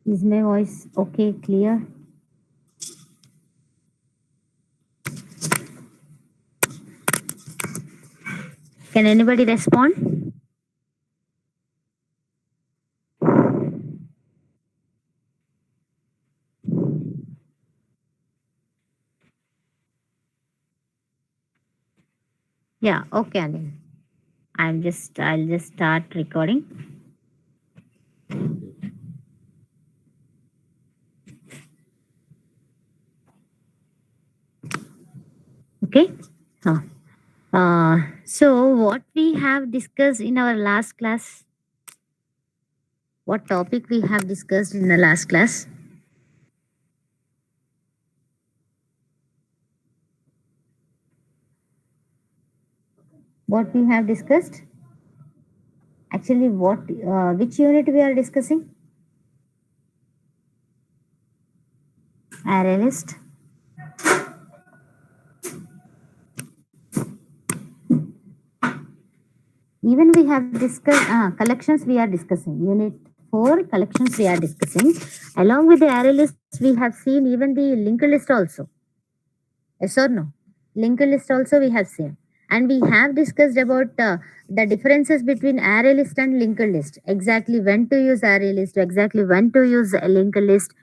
Is my voice okay, clear? Can anybody respond? Yeah, okay, Anil. I'll just start recording. Okay. Huh. So what we have discussed in our last class, what topic we have discussed in the last class? What we have discussed? Actually, which unit we are discussing? Array list. Even we have discussed collections. We are discussing unit 4 collections. We are discussing along with the array list. We have seen even the linked list also. Yes or no? Linked list also we have seen. And we have discussed about the differences between array list and linked list. Exactly when to use array list, exactly when to use a linked list.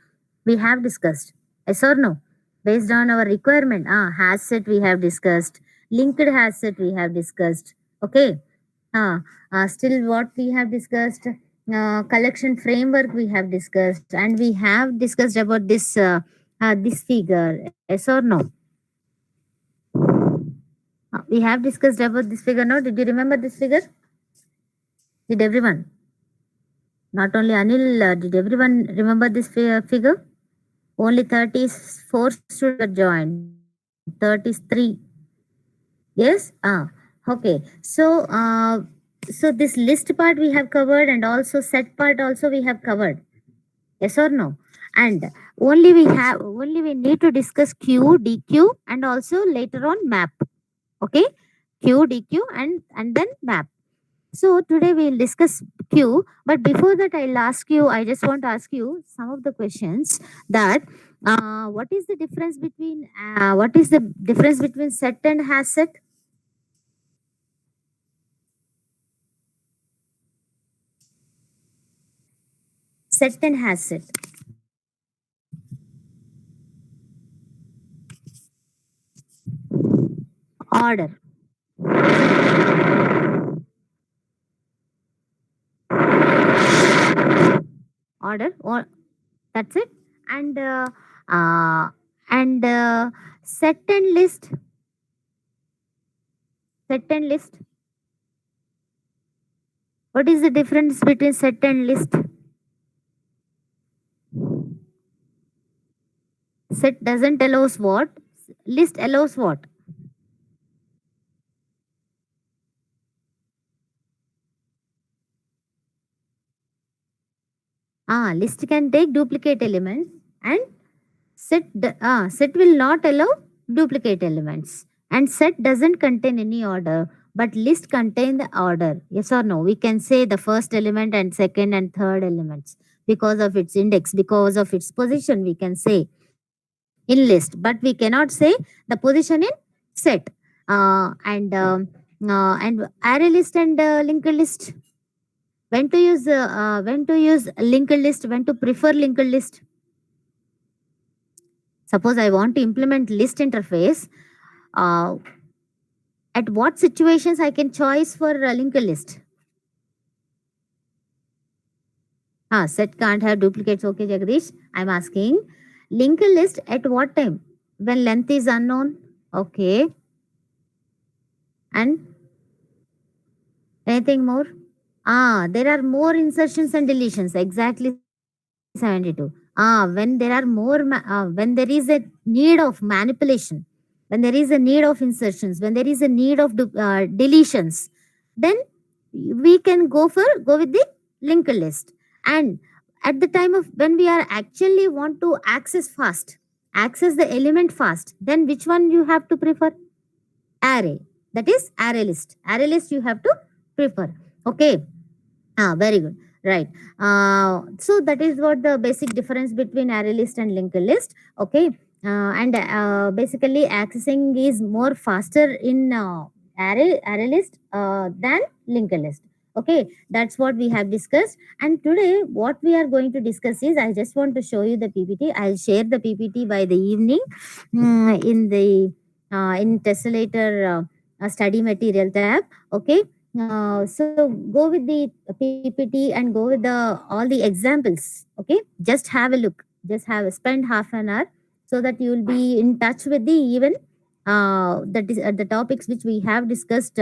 We have discussed. Yes or no? Based on our requirement. Has set we have discussed. Linked has set we have discussed. Okay. Still what we have discussed. Collection framework we have discussed. And we have discussed about this figure. Yes or no? We have discussed about this figure. No, did you remember this figure? Did everyone? Not only Anil, did everyone remember this figure? Only 34 students joined. 33. Yes? Okay. So this list part we have covered and also set part also we have covered. Yes or no? And only we need to discuss Q, DQ and also later on map. Okay? Q, DQ and then map. So today we'll discuss Q, but before that I just want to ask you some of the questions that what is the difference between set and has set? Set and has set. Order. Order or that's it. And uh, and set and list. Set and list. What is the difference between set and list? Set doesn't allows what? List allows what? List can take duplicate elements and set will not allow duplicate elements. And set doesn't contain any order, but list contain the order. Yes or no? We can say the first element and second and third elements because of its index, because of its position. We can say in list, but we cannot say the position in set. And array list and linked list. When to use linked list? When to prefer linked list? Suppose I want to implement list interface. Uh, at what situations I can choice for a linked list? Set can't have duplicates. Okay, Jagdish. I'm asking linked list at what time? When length is unknown. Okay. And anything more? There are more insertions and deletions. Exactly 72. When there are when there is a need of manipulation, when there is a need of insertions, when there is a need of deletions, then we can go with the linked list. And at the time of when we are actually want to access the element fast, then which one you have to prefer? Array. That is array list. Array list you have to prefer. Okay. Very good. Right. So that is what the basic difference between array list and linked list. Okay. And basically accessing is more faster in array list than linked list. Okay, that's what we have discussed. And today what we are going to discuss is, I just want to show you the PPT. I'll share the PPT by the evening, in the in Tessellator study material tab. Okay. So go with the PPT and go with the all the examples. Okay, just have a look. Just have spend half an hour so that you will be in touch with the even that is the topics which we have discussed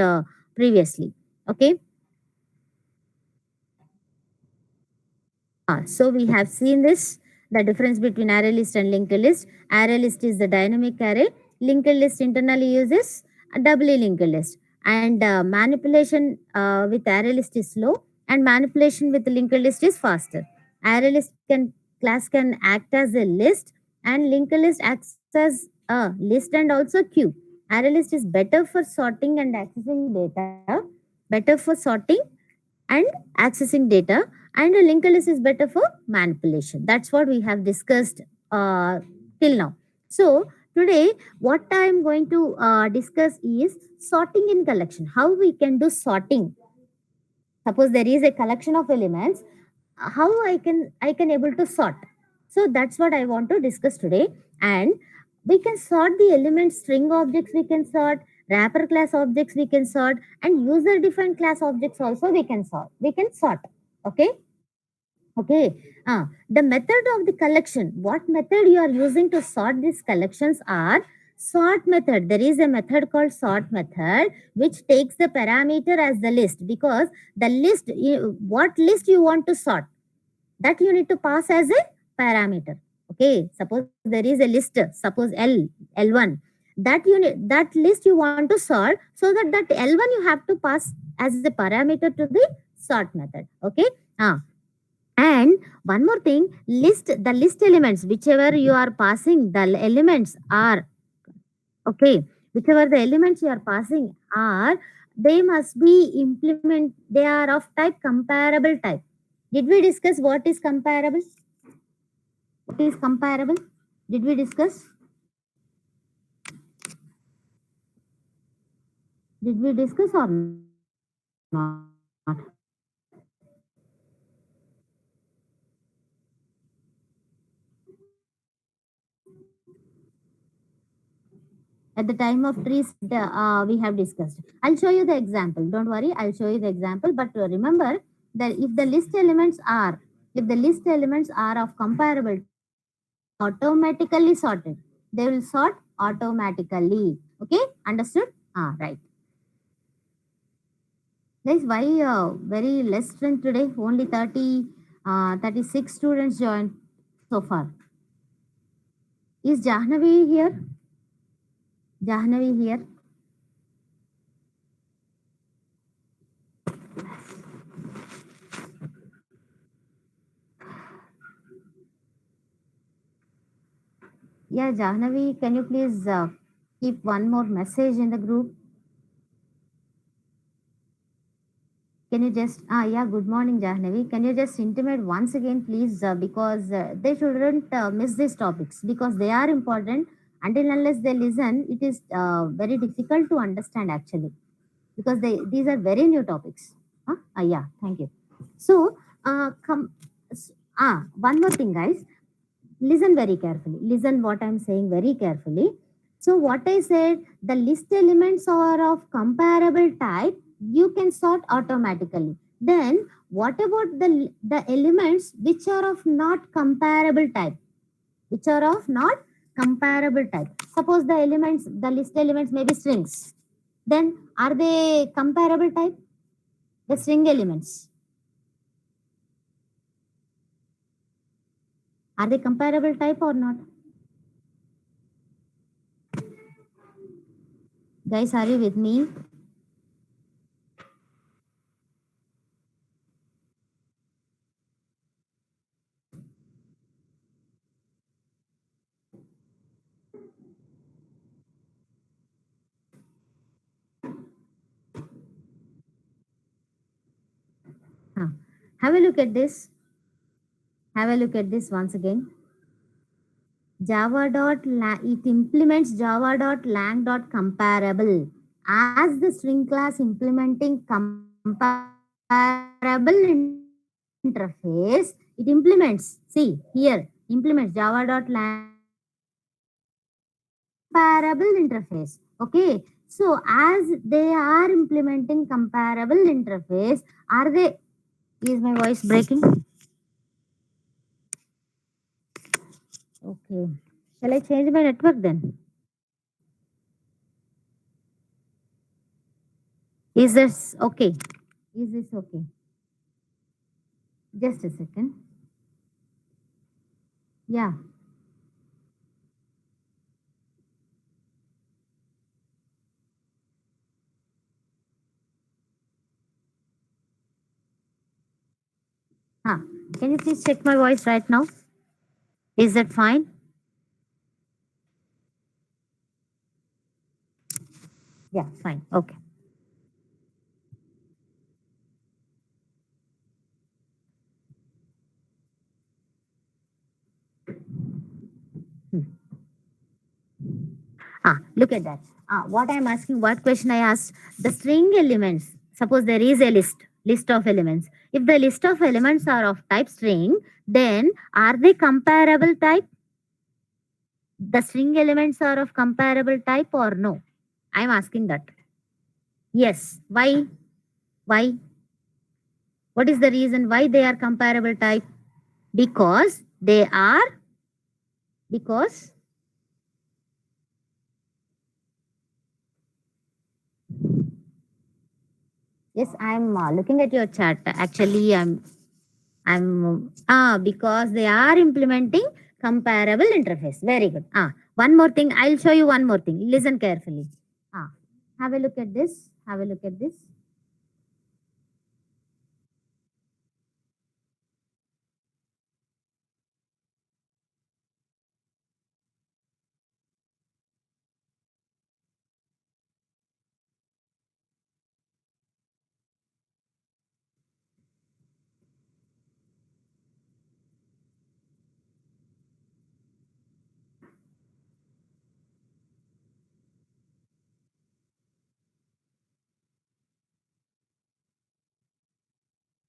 previously. Okay. So we have seen this, the difference between array list and linked list. Array list is the dynamic array. Linked list internally uses a doubly linked list. And manipulation with array list is slow, and manipulation with linked list is faster. Array list class can act as a list, and linked list acts as a list and also queue. Array list is better for sorting and accessing data, better for sorting and accessing data, and a linked list is better for manipulation. That's what we have discussed till now. So today what I am going to discuss is sorting in collection, how we can do sorting. Suppose there is a collection of elements, how I can able to sort. So that's what I want to discuss today. And we can sort the elements, string objects we can sort, wrapper class objects we can sort, and user defined class objects also we can sort. Okay. Okay. The method of the collection, what method you are using to sort these collections are sort method. There is a method called sort method which takes the parameter as the list, because the list, what list you want to sort, that you need to pass as a parameter. Okay, suppose there is a list, suppose L1, that that list you want to sort, so that L1 you have to pass as a parameter to the sort method. Okay. And one more thing, the list elements, whichever you are passing, the elements are, okay, whichever the elements you are passing are, they must be they are of type comparable type. Did we discuss what is comparable? What is comparable? Did we discuss? Did we discuss or not? At the time of trees, we have discussed. I'll show you the example. Don't worry, I'll show you the example. But remember that if the list elements are of comparable, automatically sorted. They will sort automatically. Okay, understood? Right. Guys, why very less strength today? Only 36 students joined so far. Is Jahnavi here? Jahnavi here? Yeah, Jahnavi, can you please keep one more message in the group? Can you just, yeah, good morning, Jahnavi. Can you just intimate once again, please? Because they shouldn't miss these topics because they are important. Until unless they listen, it is very difficult to understand actually, because these are very new topics. Yeah, thank you. So, one more thing, guys. Listen very carefully. Listen what I'm saying very carefully. So what I said, the list elements are of comparable type, you can sort automatically. Then what about the elements which are of not comparable type? Which are of not comparable type. Suppose the list elements may be strings. Then are they comparable type? The string elements. Are they comparable type or not? Guys, are you with me? Huh. Have a look at this. Have a look at this once again. It implements java.lang.comparable as the string class implementing comparable interface. It implements, see here, implements java.lang comparable interface. Okay, so as they are implementing comparable interface, are they, is my voice breaking? Okay, shall I change my network then? Is this okay? Is this okay? Just a second. Yeah. Huh. Can you please check my voice right now? Is that fine? Yeah, fine. Okay. Hmm. Look at that. What I'm asking, what question I asked, the string elements, suppose there is a list of elements. If the list of elements are of type string, then are they comparable type? The string elements are of comparable type or no? I'm asking that. Yes. Why? Why? What is the reason why they are comparable type? Because they are, because yes, I'm looking at your chat. Actually, I'm because they are implementing comparable interface. Very good. One more thing. I'll show you one more thing. Listen carefully. Have a look at this. Have a look at this.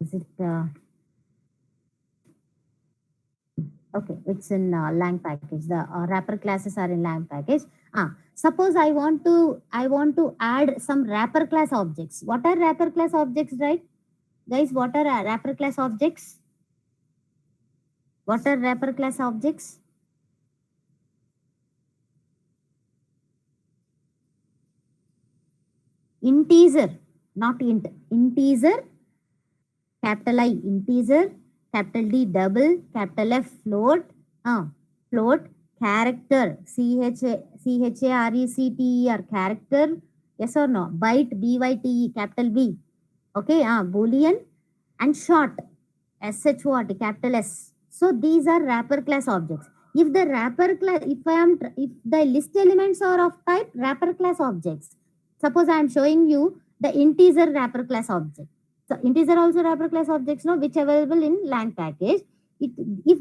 Is it okay? It's in lang package. The wrapper classes are in lang package. Suppose I want to add some wrapper class objects. What are wrapper class objects, right? Guys, what are wrapper class objects? What are wrapper class objects? Integer, not int. Integer, capital I, integer, capital D, double, capital F, float, float, character, character, character, yes or no? Byte, byte, capital B. Okay, boolean, and short, short, capital S. So these are wrapper class objects. If the wrapper class, if the list elements are of type wrapper class objects, suppose I am showing you the integer wrapper class object. So integer also wrapper class objects, no, which available in lang package. If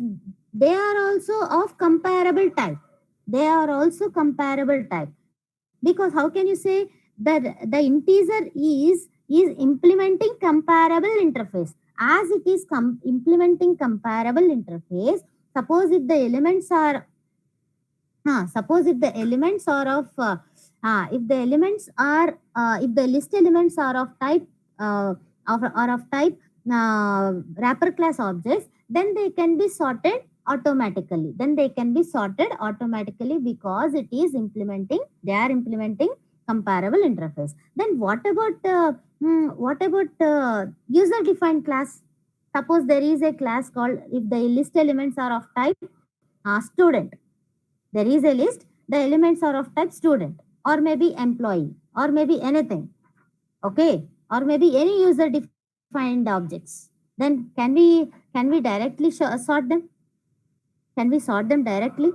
they are also of comparable type, they are also comparable type. Because how can you say that the integer is implementing comparable interface? As it is implementing comparable interface, suppose if the elements are suppose if the elements are of if the elements are if the list elements are of type are of type wrapper class objects, then they can be sorted automatically. Then they can be sorted automatically because it is implementing, they are implementing comparable interface. Then what about user defined class? Suppose there is a class called, if the list elements are of type student, there is a list, the elements are of type student, or maybe employee, or maybe anything. Okay, or maybe any user defined objects. Then can we directly sort them? Can we sort them directly?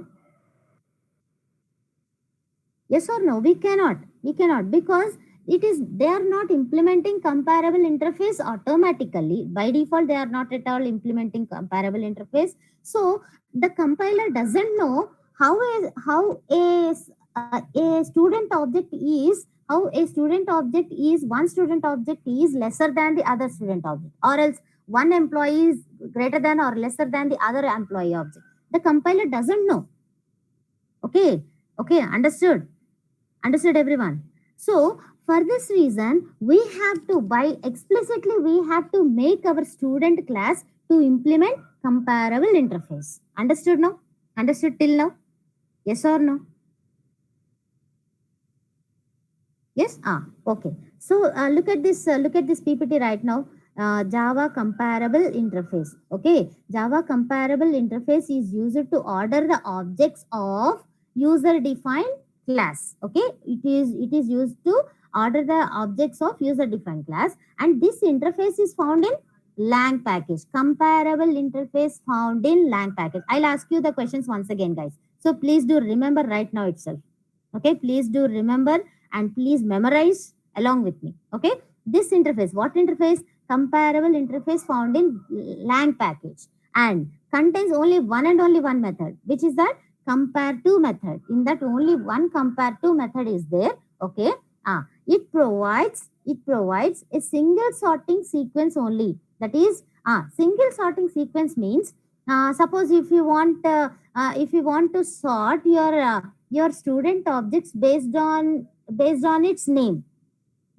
Yes or no? We cannot. We cannot, because they are not implementing comparable interface automatically. By default, they are not at all implementing comparable interface. So the compiler doesn't know a student object is one student object is lesser than the other student object, or else one employee is greater than or lesser than the other employee object. The compiler doesn't know. Okay, understood everyone. So for this reason, we have to make our student class to implement comparable interface. Understood now? Understood till now? Yes or no? Yes. Okay. So look at this PPT right now. Java comparable interface. Okay, Java comparable interface is used to order the objects of user defined class. Okay, it is used to order the objects of user defined class, and this interface is found in lang package. Comparable interface found in lang package. I'll ask you the questions once again, guys. So please do remember right now itself. Okay, please do remember and please memorize along with me. Okay, this interface, what interface? Comparable interface found in lang package, and contains only one and only one method, which is that compare to method. In that, only one compare to method is there. Okay, it provides a single sorting sequence only. That is, single sorting sequence means, suppose if you want to sort your student objects based on its name,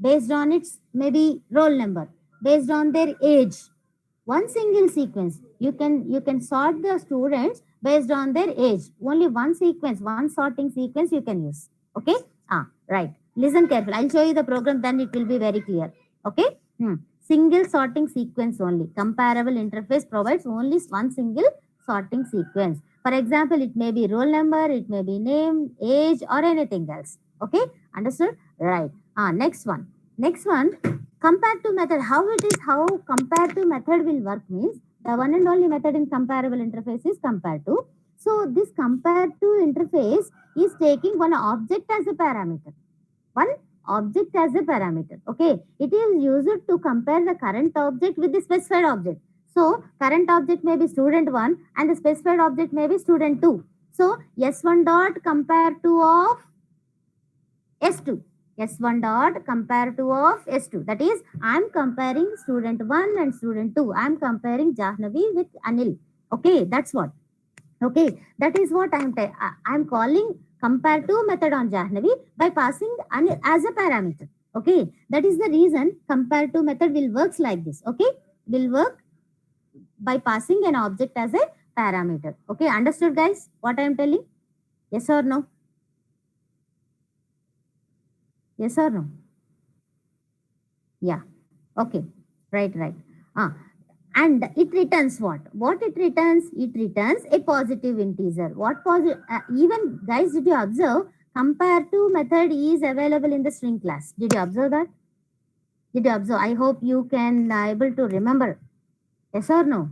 based on its maybe roll number, based on their age. One single sequence, you can sort the students based on their age. Only one sequence, one sorting sequence you can use. Okay, right, listen carefully. I'll show you the program, then it will be very clear. Okay, single sorting sequence only. Comparable interface provides only one single sorting sequence. For example, it may be roll number, it may be name, age, or anything else. Okay, understood? Right. Next one, compare to method. How compare to method will work means, the one and only method in comparable interface is compare to. So this compare to interface is taking one object as a parameter. One object as a parameter. Okay, it is used to compare the current object with the specified object. So current object may be student 1 and the specified object may be student 2. So S1 dot compare to of S2. S1 dot compare to of S2. That is, I am comparing student 1 and student 2. I am comparing Jahnavi with Anil. Okay, that's what. Okay, that is what I am calling compare to method on Jahnavi by passing Anil as a parameter. Okay, that is the reason compare to method will works like this. Okay, will work by passing an object as a parameter. Okay, understood guys what I am telling? Yes or no? Yes or no? Yeah. Okay. Right. And it returns what? What it returns? It returns a positive integer. What positive? Even guys, did you observe? Compare to method is available in the string class. Did you observe that? Did you observe? I hope you can able to remember. Yes or no?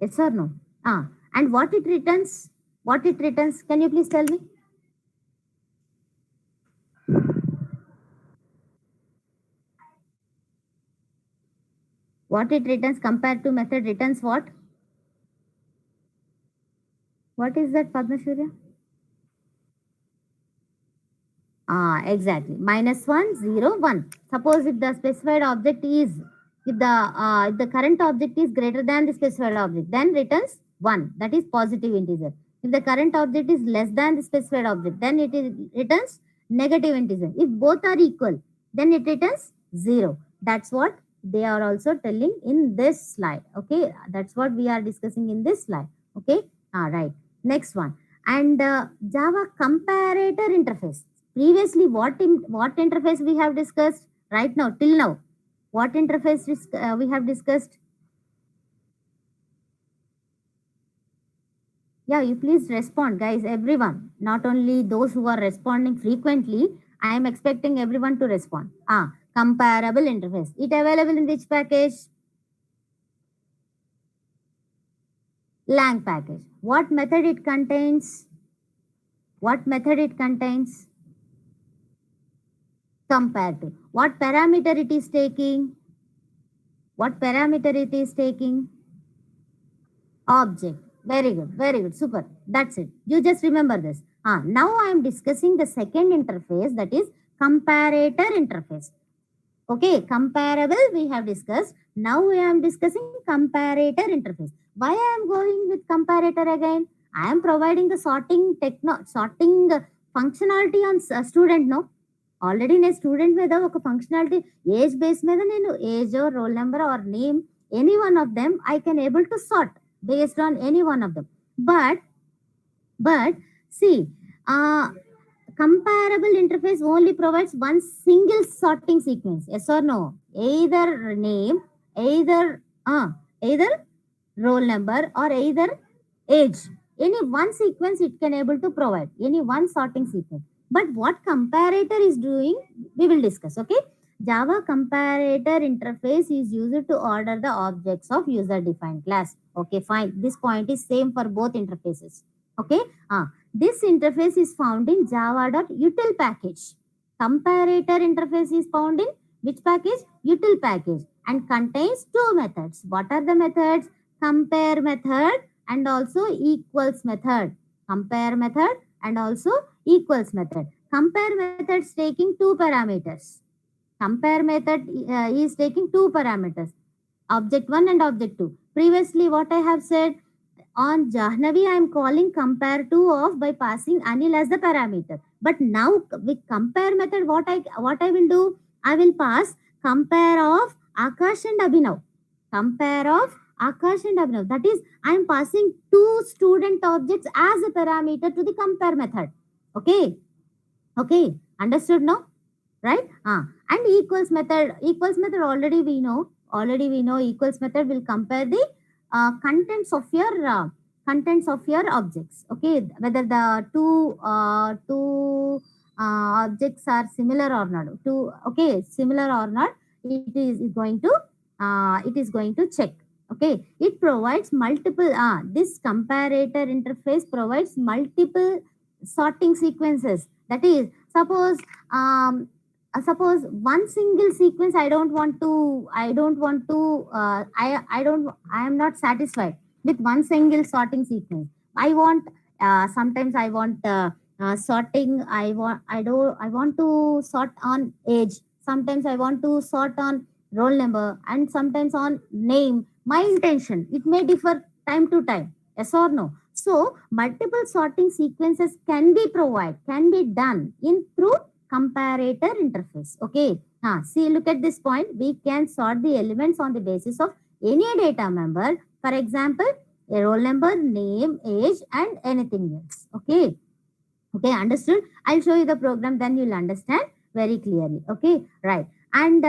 Yes or no? And what it returns? What it returns? Can you please tell me? What it returns? Compare to method returns what? What is that, Padmashurya? Exactly. -1, 0, 1. Suppose if the specified object is, if the current object is greater than the specified object, then returns 1. That is positive integer. If the current object is less than the specified object, then it returns negative integer. If both are equal, then it returns 0. That's what they are also telling in this slide. Okay, that's what we are discussing in this slide. Okay, right. Next one. And Java comparator interface. Previously, what interface we have discussed? Right now, till now, what interface we have discussed? Yeah, you please respond, guys, everyone. Not only those who are responding frequently, I am expecting everyone to respond. Comparable interface. It available in which package? Lang package. What method it contains? What method it contains? Compared to. What parameter it is taking? What parameter it is taking? Object. Very good. Very good. Super. That's it. You just remember this. Now I am discussing the second interface, that is comparator interface. Okay, comparable we have discussed. Now we am discussing comparator interface. Why I am going with comparator again? I am providing the sorting functionality on student, no? Already నేను student మీద ఒక functionality age base మీద నేను age roll number or name any one of them I can able to sort based on any one of them. But see, comparable interface only provides one single sorting sequence. Yes or no? Either name, either roll number, or either age. Any one sequence it can able to provide. Any one sorting sequence. But what comparator is doing, we will discuss. Okay. Java comparator interface is used to order the objects of user defined class. Okay, fine. This point is same for both interfaces. Okay. This interface is found in java.util package. Comparator interface is found in which package? Util package, and contains two methods. What are the methods? Compare method and also equals method. Compare method and also equals method. Compare methods taking two parameters. Compare method is taking two parameters, object 1 and object 2. Previously what I have said, on Jahnavi I am calling compare to of by passing Anil as the parameter. But now with compare method what I will do, I will pass compare of Akash and Abhinav. Compare of Akash and Abhinav. That is, I am passing two student objects as a parameter to the compare method. Okay, understood now? Right? And equals method already we know equals method will compare the contents of your objects. Okay, whether the two objects are similar or not, similar or not, it is going to check. Okay, it provides multiple this comparator interface provides multiple sorting sequences. That is, suppose one single sequence I am not satisfied with one single sorting sequence. I want sometimes I want sorting. I want to sort on age. Sometimes I want to sort on roll number, and sometimes on name. My intention, it may differ time to time. Yes or no? So multiple sorting sequences can be done through comparator interface. Okay. See, look at this point. We can sort the elements on the basis of any data member. For example, a roll number, name, age, and anything else. Okay, understood? I'll show you the program, then you'll understand very clearly. Okay, right. And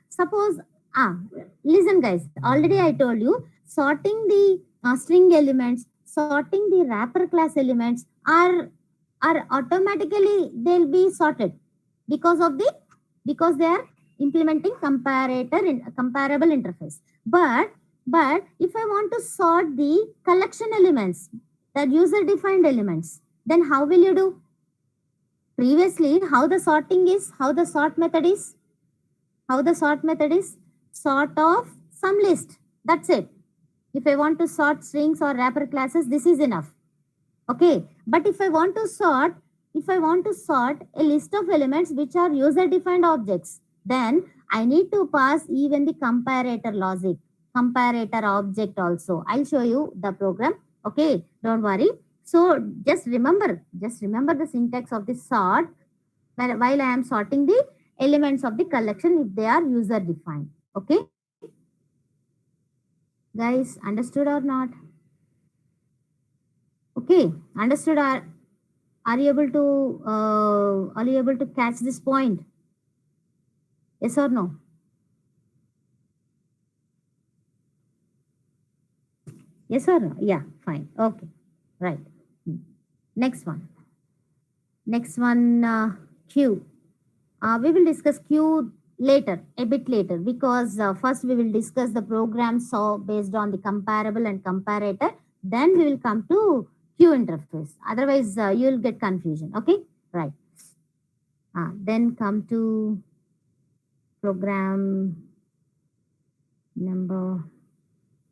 suppose, listen guys, already I told you, sorting the string elements, sorting the wrapper class elements are automatically, they'll be sorted because they are implementing comparable interface. But if I want to sort the collection elements, the user defined elements, then how will you do? Previously, how the sort method is sort of some list. That's it. If I want to sort strings or wrapper classes, this is enough. Okay, but if I want to sort a list of elements which are user defined objects, then I need to pass even the comparator logic, comparator object also. I'll show you the program. Okay, don't worry. So just remember the syntax of the sort while I am sorting the elements of the collection if they are user defined. Okay, guys, understood or not? Okay, understood. Are you able to catch this point? Yes or no? Yes or no? Yeah, fine. Okay, right. Next one, Q. We will discuss Q a bit later, because first we will discuss the program based on the comparable and comparator. Then we will come to Q interface. Otherwise, you will get confusion. Okay, right. Then come to program number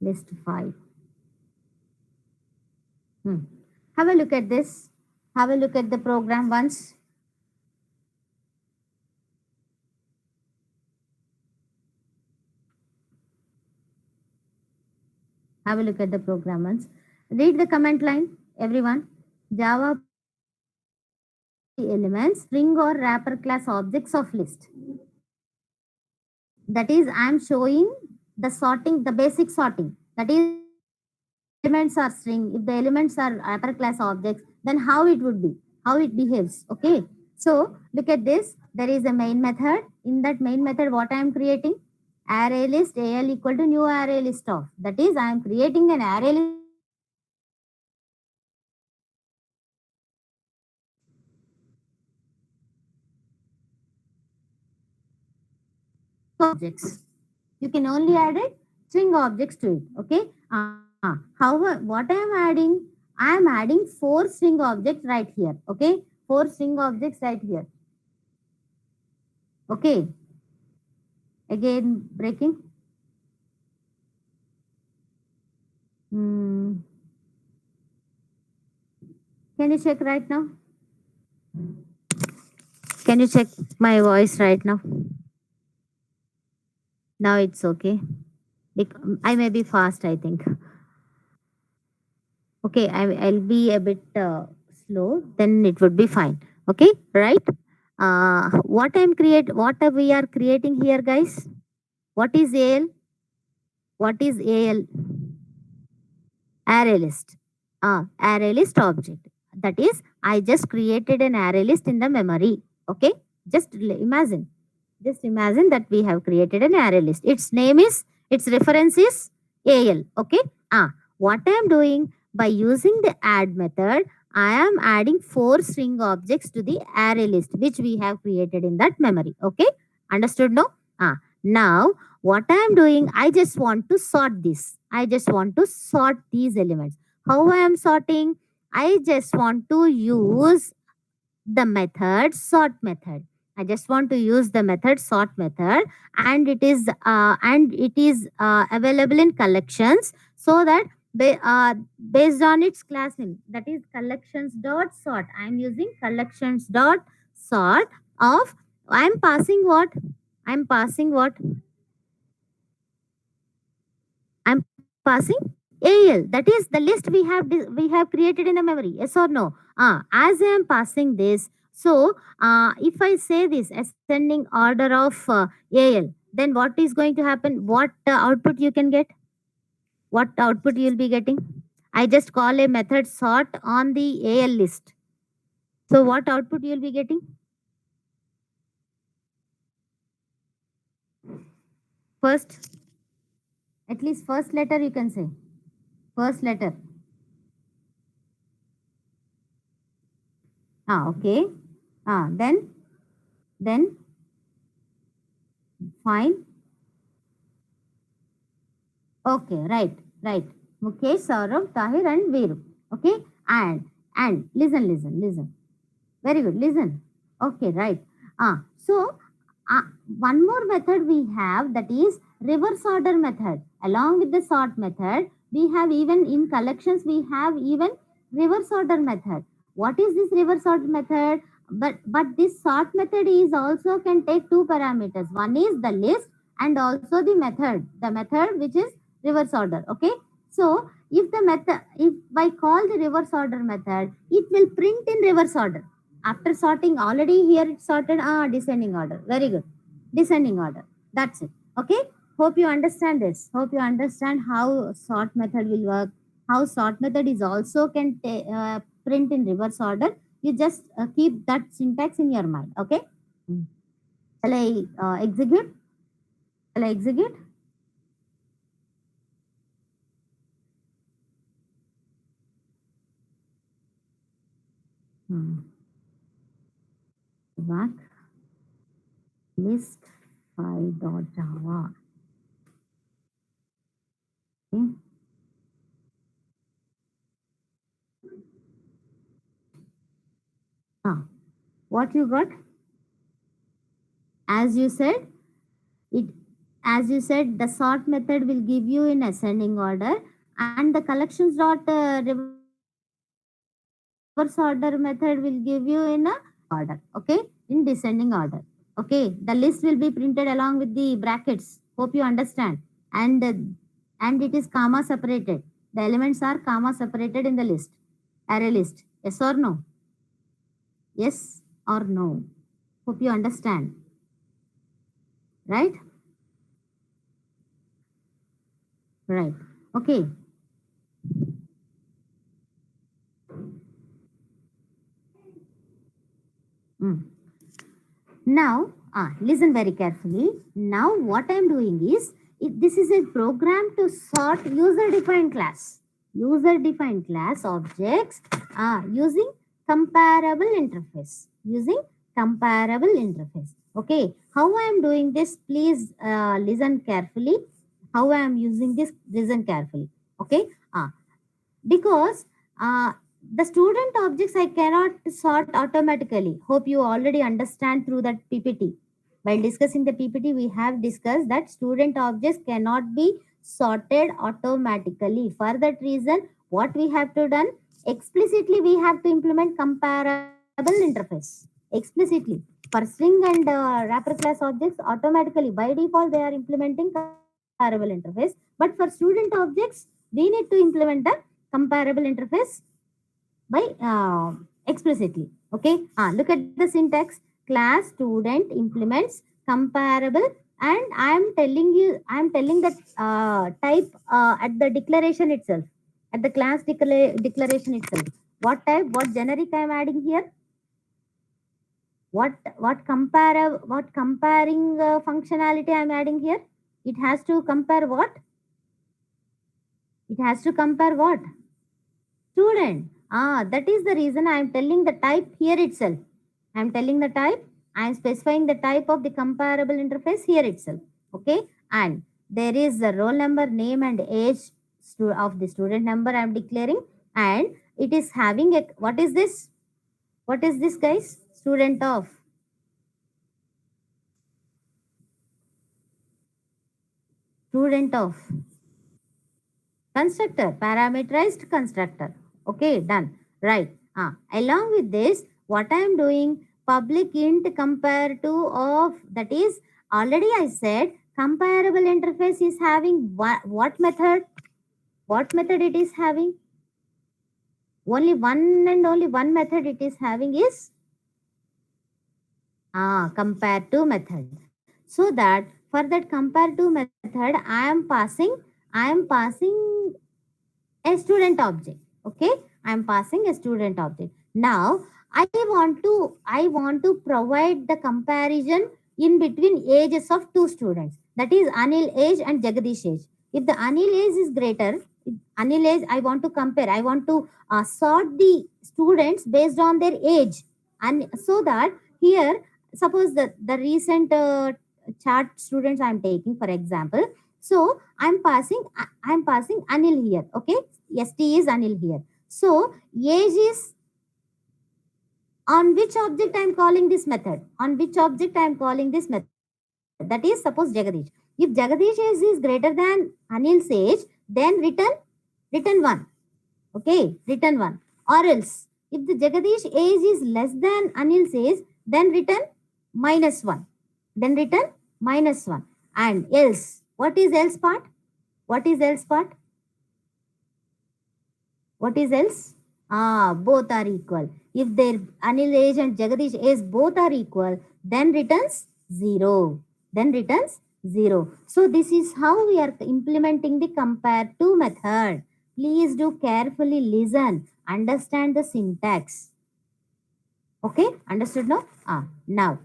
list 5. Have a look at this. Have a look at the program once. Have a look at the program once. Read the comment line, everyone. Java elements, string or wrapper class objects of list. That is, I am showing the sorting, the basic sorting. That is, elements are string. If the elements are wrapper class objects, then how it would be, how it behaves. Okay. So look at this. There is a main method. In that main method, what I am creating? Array list al equal to new array list of. That is, I am creating an array list objects. You can only add a string objects to it. Okay. However, what I am adding? I am adding 4 string objects right here. Okay. 4 string objects right here. Okay. Again, breaking. Hmm. Can you check right now? Can you check my voice right now? Now it's okay. I may be fast, I think. Okay, I'll be a bit slow, then it would be fine. Okay, right? What we are creating here, guys? What is AL? What is AL? Array list. Array list object. That is, I just created an array list in the memory. Okay, imagine. Just imagine that we have created an array list. Its reference is AL. Okay. What I am doing by using the add method, I am adding 4 string objects to the array list which we have created in that memory. Okay. Understood? No? Now what I am doing, I just want to sort this. I just want to sort these elements. How I am sorting? I just want to use the method sort method. I just want to use the method sort method, and it is available in collections, so that based on its class name, that is collections dot sort. I am using collections dot sort of. I am passing what? I am passing what? I'm passing AL. That is the list we have created in the memory. Yes or no? As I am passing this, so if I say this ascending order of AL, then what is going to happen? What output you can get? What output you will be getting? I just call a method sort on the AL list. So what output you will be getting? First, at least first letter you can say. First letter. Okay. Then fine. Okay, right. Mukesh, Saurav, Tahir, and Veeru. Okay, and listen. Very good. Listen. Okay, right. So one more method we have, that is reverse order method. Along with the sort method, we have even in collections we have even reverse order method. What is this reverse order method? But this sort method is also can take 2 parameters. One is the list and also the method which is reverse order. Okay. So if I call the reverse order method, it will print in reverse order. After sorting, already here it's sorted. Descending order. Very good. Descending order. That's it. Okay. Hope you understand this. Hope you understand how sort method will work. How sort method is also can print in reverse order. You just keep that syntax in your mind. Okay. Mm. Shall I execute? Shall I execute? Back list file dot java. Okay. What you got? As you said, It, as you said, the sort method will give you in ascending order, and the collections dot reverse order method will give you in a descending order. Okay, in descending order. Okay, the list will be printed along with the brackets. Hope you understand. And and it is comma separated. The elements are comma separated in the list, array list. Yes or no? Yes or no? Hope you understand. Right? Right. Okay. Mm. Now, listen very carefully. Now, what I'm doing is, this is a program to sort user-defined class. User-defined class objects using comparable interface. Using comparable interface. Okay. How I am doing this? Please listen carefully. How I am using this? Listen carefully. Okay. Because the student objects I cannot sort automatically. Hope you already understand through that PPT. While discussing the PPT, we have discussed that student objects cannot be sorted automatically. For that reason, what we have to done, explicitly we have to implement comparable interface. Explicitly. For string and wrapper class objects, automatically by default they are implementing comparable interface. But for student objects, we need to implement the comparable interface by explicitly. Okay. Look at the syntax. Class student implements comparable, and I am telling that type at the declaration itself, at the class declaration itself. What type, what generic I am adding here? What comparing functionality I am adding here? It has to compare what? It has to compare what? Student. That is the reason I am telling the type here itself. I am telling the type. I am specifying the type of the comparable interface here itself. Okay. And there is the roll number, name, and age of the student number I am declaring. And it is having a, what is this? What is this, guys? Student of. Student of. Constructor, parameterized constructor. Okay, done. Right. Along with this, what I am doing, public int compare to of, that is, already I said comparable interface is having what method? What method it is having? Only one and only one method it is having is compare to method. So that for that compare to method, I am passing a student object. Okay, I am passing a student object. Now I want to provide the comparison in between ages of two students, that is Anil age and Jagadish age. If the Anil age is greater, if Anil age, I want to compare, I want to sort the students based on their age. And so that here, suppose the recent chart students I am taking for example. So I'm passing Anil here. Okay, ST is Anil here. So age is, on which object I am calling this method? On which object I am calling this method? That is, suppose Jagadish. If Jagadish age is greater than Anil's age, then return 1. Okay, return 1. Or else, if the Jagadish age is less than Anil's age, then return -1. Then return -1. And else, what is else part? What is else part? What is else? Both are equal. If their Anil age and Jagadish age both are equal, then returns 0. Then returns 0. So this is how we are implementing the compare to method. Please do carefully listen. Understand the syntax. Okay? Understood now?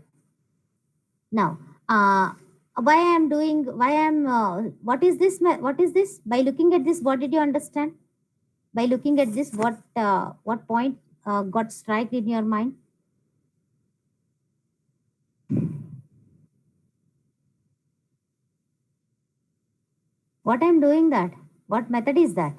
Now, why I am doing, why I am, what is this? What is this? By looking at this, what did you understand? By looking at this, what point got strike in your mind? What I'm doing that? What method is that?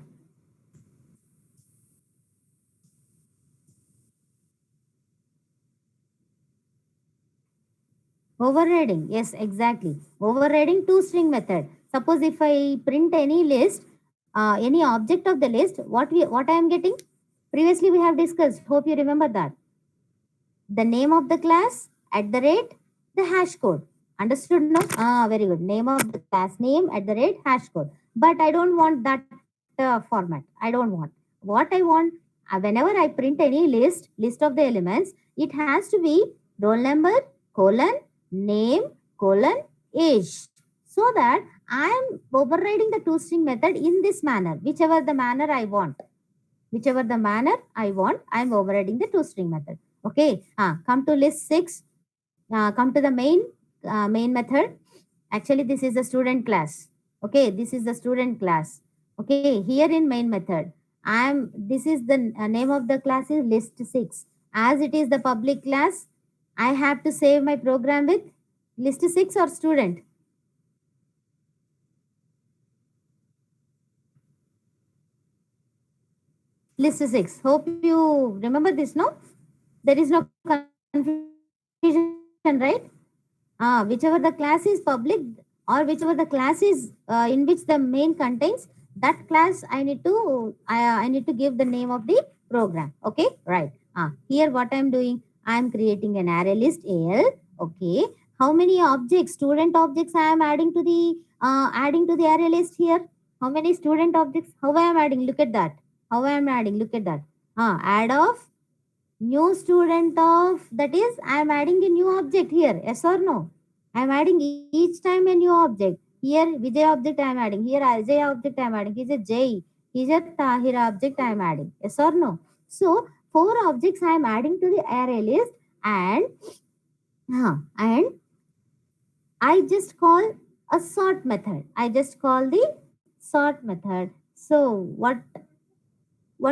Overriding, yes, exactly. Overriding toString method. Suppose if I print any list, any object of the list, what I am getting? Previously we have discussed. Hope you remember that. The name of the class at the rate the hash code. Understood? No? Very good. Name of the class name at the rate hash code. But I don't want that format. I don't want. What I want, whenever I print any list of the elements, it has to be roll number colon name colon age, so that I am overriding the toString method in this manner, whichever the manner I want. Whichever the manner I want, I am overriding the toString method. Okay. Come to list 6. Come to the main method. Actually, this is the student class. Okay, this is the student class. Okay, here in main method, this is the name of the class is list 6. As it is the public class, I have to save my program with list 6 or student. List 6. Hope you remember this, no? There is no confusion, right? Whichever the class is public or whichever the class is in which the main contains, that class I need to give the name of the program. Okay, right. Here what I am doing, I am creating an array list AL. Okay, how many objects, student objects I am adding to the array list here? How many student objects? How I am adding? Look at that. How I am adding? Look at that. Add of new student of, that is I am adding a new object here. Yes or no? I am adding each time a new object. Here Vijay object I am adding. Here Ajay object I am adding. Here Jay. Here Tahir object I am adding. Yes or no? So 4 objects I am adding to the array list, and I just call a sort method. I just call the sort method. So what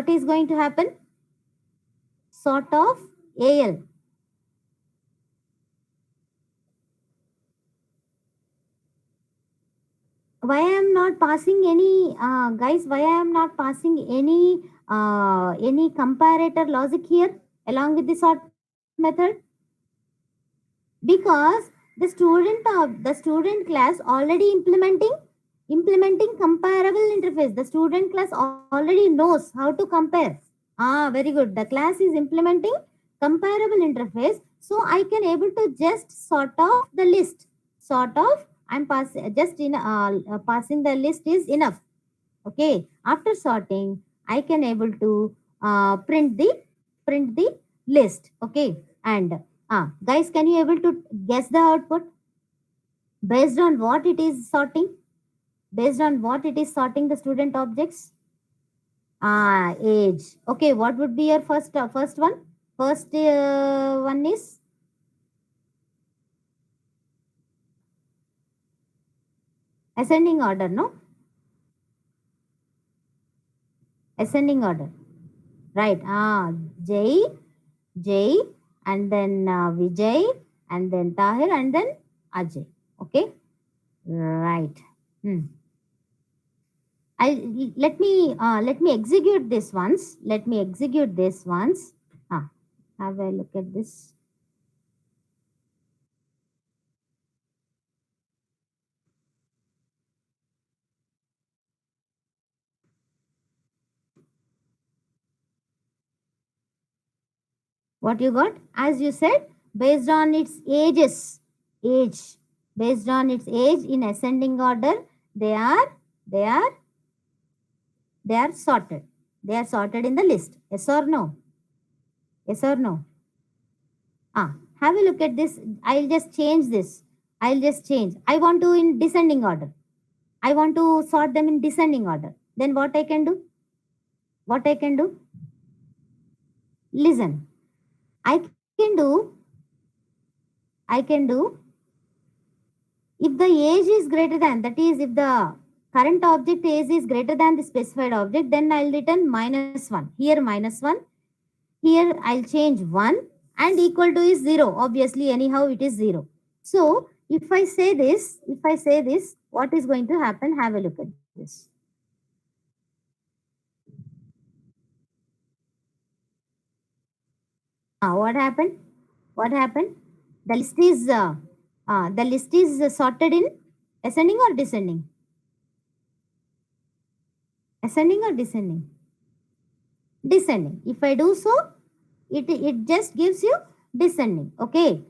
is going to happen? Sort of AL. Why I am not passing any guys, why I am not passing any comparator logic here along with the sort method? Because the student class already implementing comparable interface. The student class already knows how to compare. Very good. The class is implementing comparable interface, so I can able to just sort of the list. Sort of, I'm passing the list is enough. Okay, after sorting, I can able to print the list. Okay, and guys, can you able to guess the output based on what it is sorting? Based on what it is sorting the student objects? Age. Okay, what would be your first one? First one is ascending order, no? Ascending order, right? Jay, Jay, and then Vijay, and then Tahir, and then Ajay. Okay, right. Hmm. Let me execute this once. Let me execute this once. Have a look at this. What you got? As you said, based on its age, based on its age in ascending order, they are they are they are sorted. They are sorted in the list. Yes or no? Yes or no? Have a look at this. I'll just change this. I'll just change. I want to in descending order. I want to sort them in descending order. Then what I can do? What I can do? Listen. I can do. I can do. If the age is greater than, that is, if the current object age is greater than the specified object, then I'll return -1. Here -1. Here I'll change 1, and equal to is 0. Obviously, anyhow, it is 0. So if I say this, what is going to happen? Have a look at this. What happened? What happened? The list is The list is sorted in ascending or descending? Ascending or descending? Descending. If I do so, it just gives you descending. Okay.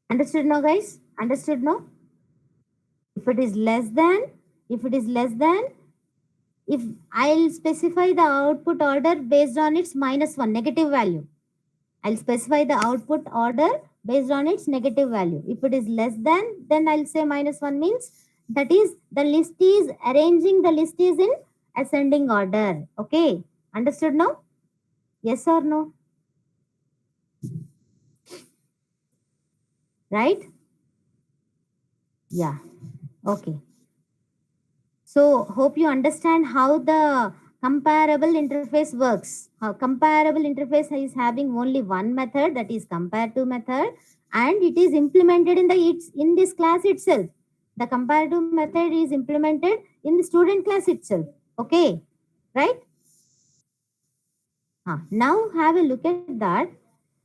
Understood now, guys? Understood now? If it is less than, if it is less than, if I'll specify the output order based on its -1 negative value. I'll specify the output order based on its negative value. If it is less than, then I'll say -1 means that is the list is arranging, the list is in ascending order. Okay. Understood now? Yes or no? Right? Yeah. Okay. So hope you understand how the comparable interface works. How comparable interface is having only one method, that is comparative method, and it is implemented in the it's in this class itself. The comparative method is implemented in the student class itself. Okay, right? Now have a look at that.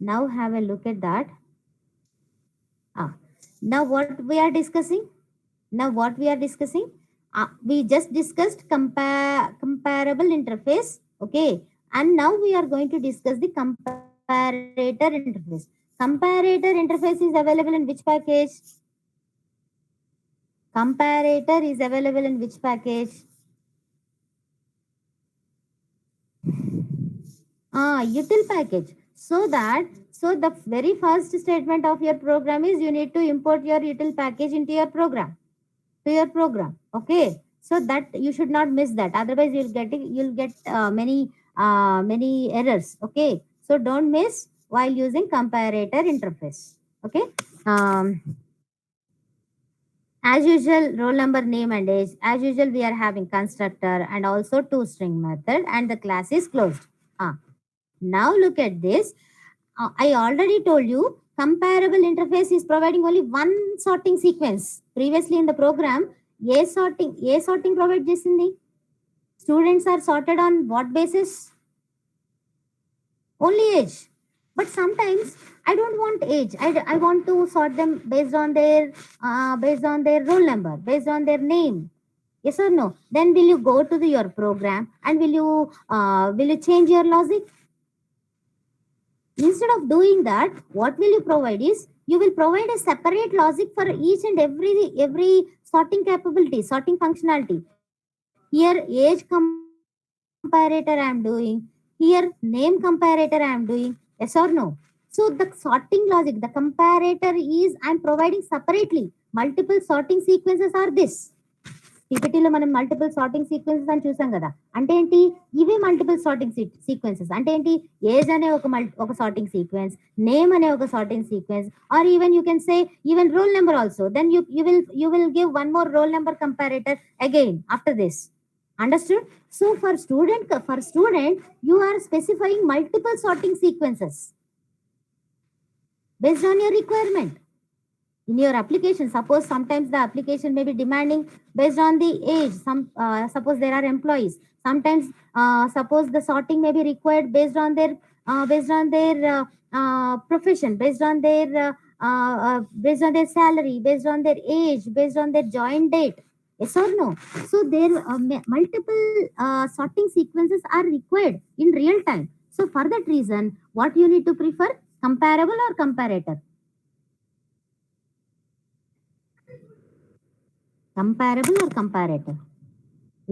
Now have a look at that. Ah, now what we are discussing? Now what we are discussing? We just discussed comparable interface. Okay. And now we are going to discuss the comparator interface. Comparator interface is available in which package? Comparator is available in which package? Util package. So the very first statement of your program is you need to import your util package into your program. To your program. Okay. So that you should not miss that. Otherwise, you'll get many errors. Okay. So don't miss while using comparator interface. Okay. Um, as usual, roll number, name, and age. As usual, we are having constructor and also toString method, and the class is closed. Now look at this. I already told you comparable interface is providing only one sorting sequence. Previously in the program, A sorting provides this in the students are sorted on what basis? Only age. But sometimes I don't want age. I want to sort them based on their roll number, based on their name. Yes or no? Then will you go to your program and will you change your logic? Instead of doing that, what will you provide is you will provide a separate logic for each and every sorting capability, sorting functionality. Here age comparator I am doing, here name comparator I am doing. Yes or no? So the sorting logic, the comparator is I am providing separately. Multiple sorting sequences are this. పీపీటీలో మనం multiple sorting sequences అని చూసాం కదా. అంటే ఏంటి? ఇవే multiple sorting sequences. అంటే ఏంటి? Age అనే ఒక సార్టింగ్ సీక్వెన్స్, నేమ్ అనే ఒక sorting sequence, or even you can say even roll number also. Then you will give one more roll number comparator again after this. Understood? So for student you are specifying multiple sorting sequences based on your requirement in your application. Suppose sometimes the application may be demanding based on the age. Suppose there are employees. Sometimes suppose the sorting may be required based on their profession, based on their salary, based on their age, based on their join date. Yes or no? So there multiple sorting sequences are required in real time. So for that reason, what you need to prefer, comparable or comparator? Comparable or comparator?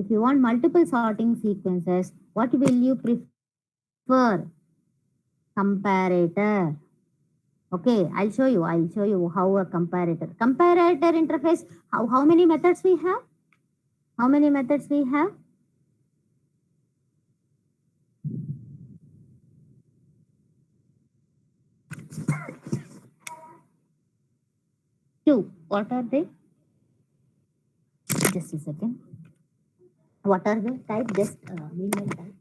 If you want multiple sorting sequences, what will you prefer? Comparator. Okay, I'll show you how a comparator interface. How many methods we have? How many methods we have? Two. What are they? Just a second. What are they? Type just meanwhile type.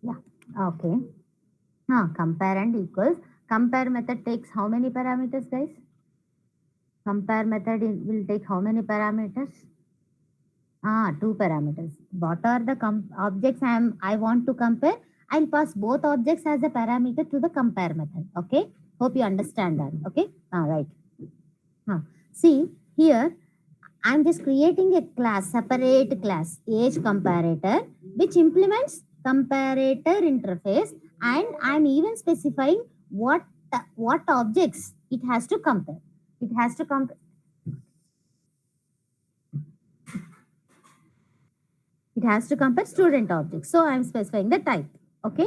Yeah. Okay. Compare and equals. Compare method takes how many parameters, guys? Compare method will take how many parameters? Two parameters. What are the objects I want to compare? I'll pass both objects as a parameter to the compare method. Okay. Hope you understand that. Okay. Right. See here, I'm just creating a class, separate class, age comparator, which implements comparator interface, and I'm even specifying what objects it has to compare. It has to compare. It has to compare student objects. So I'm specifying the type. Okay.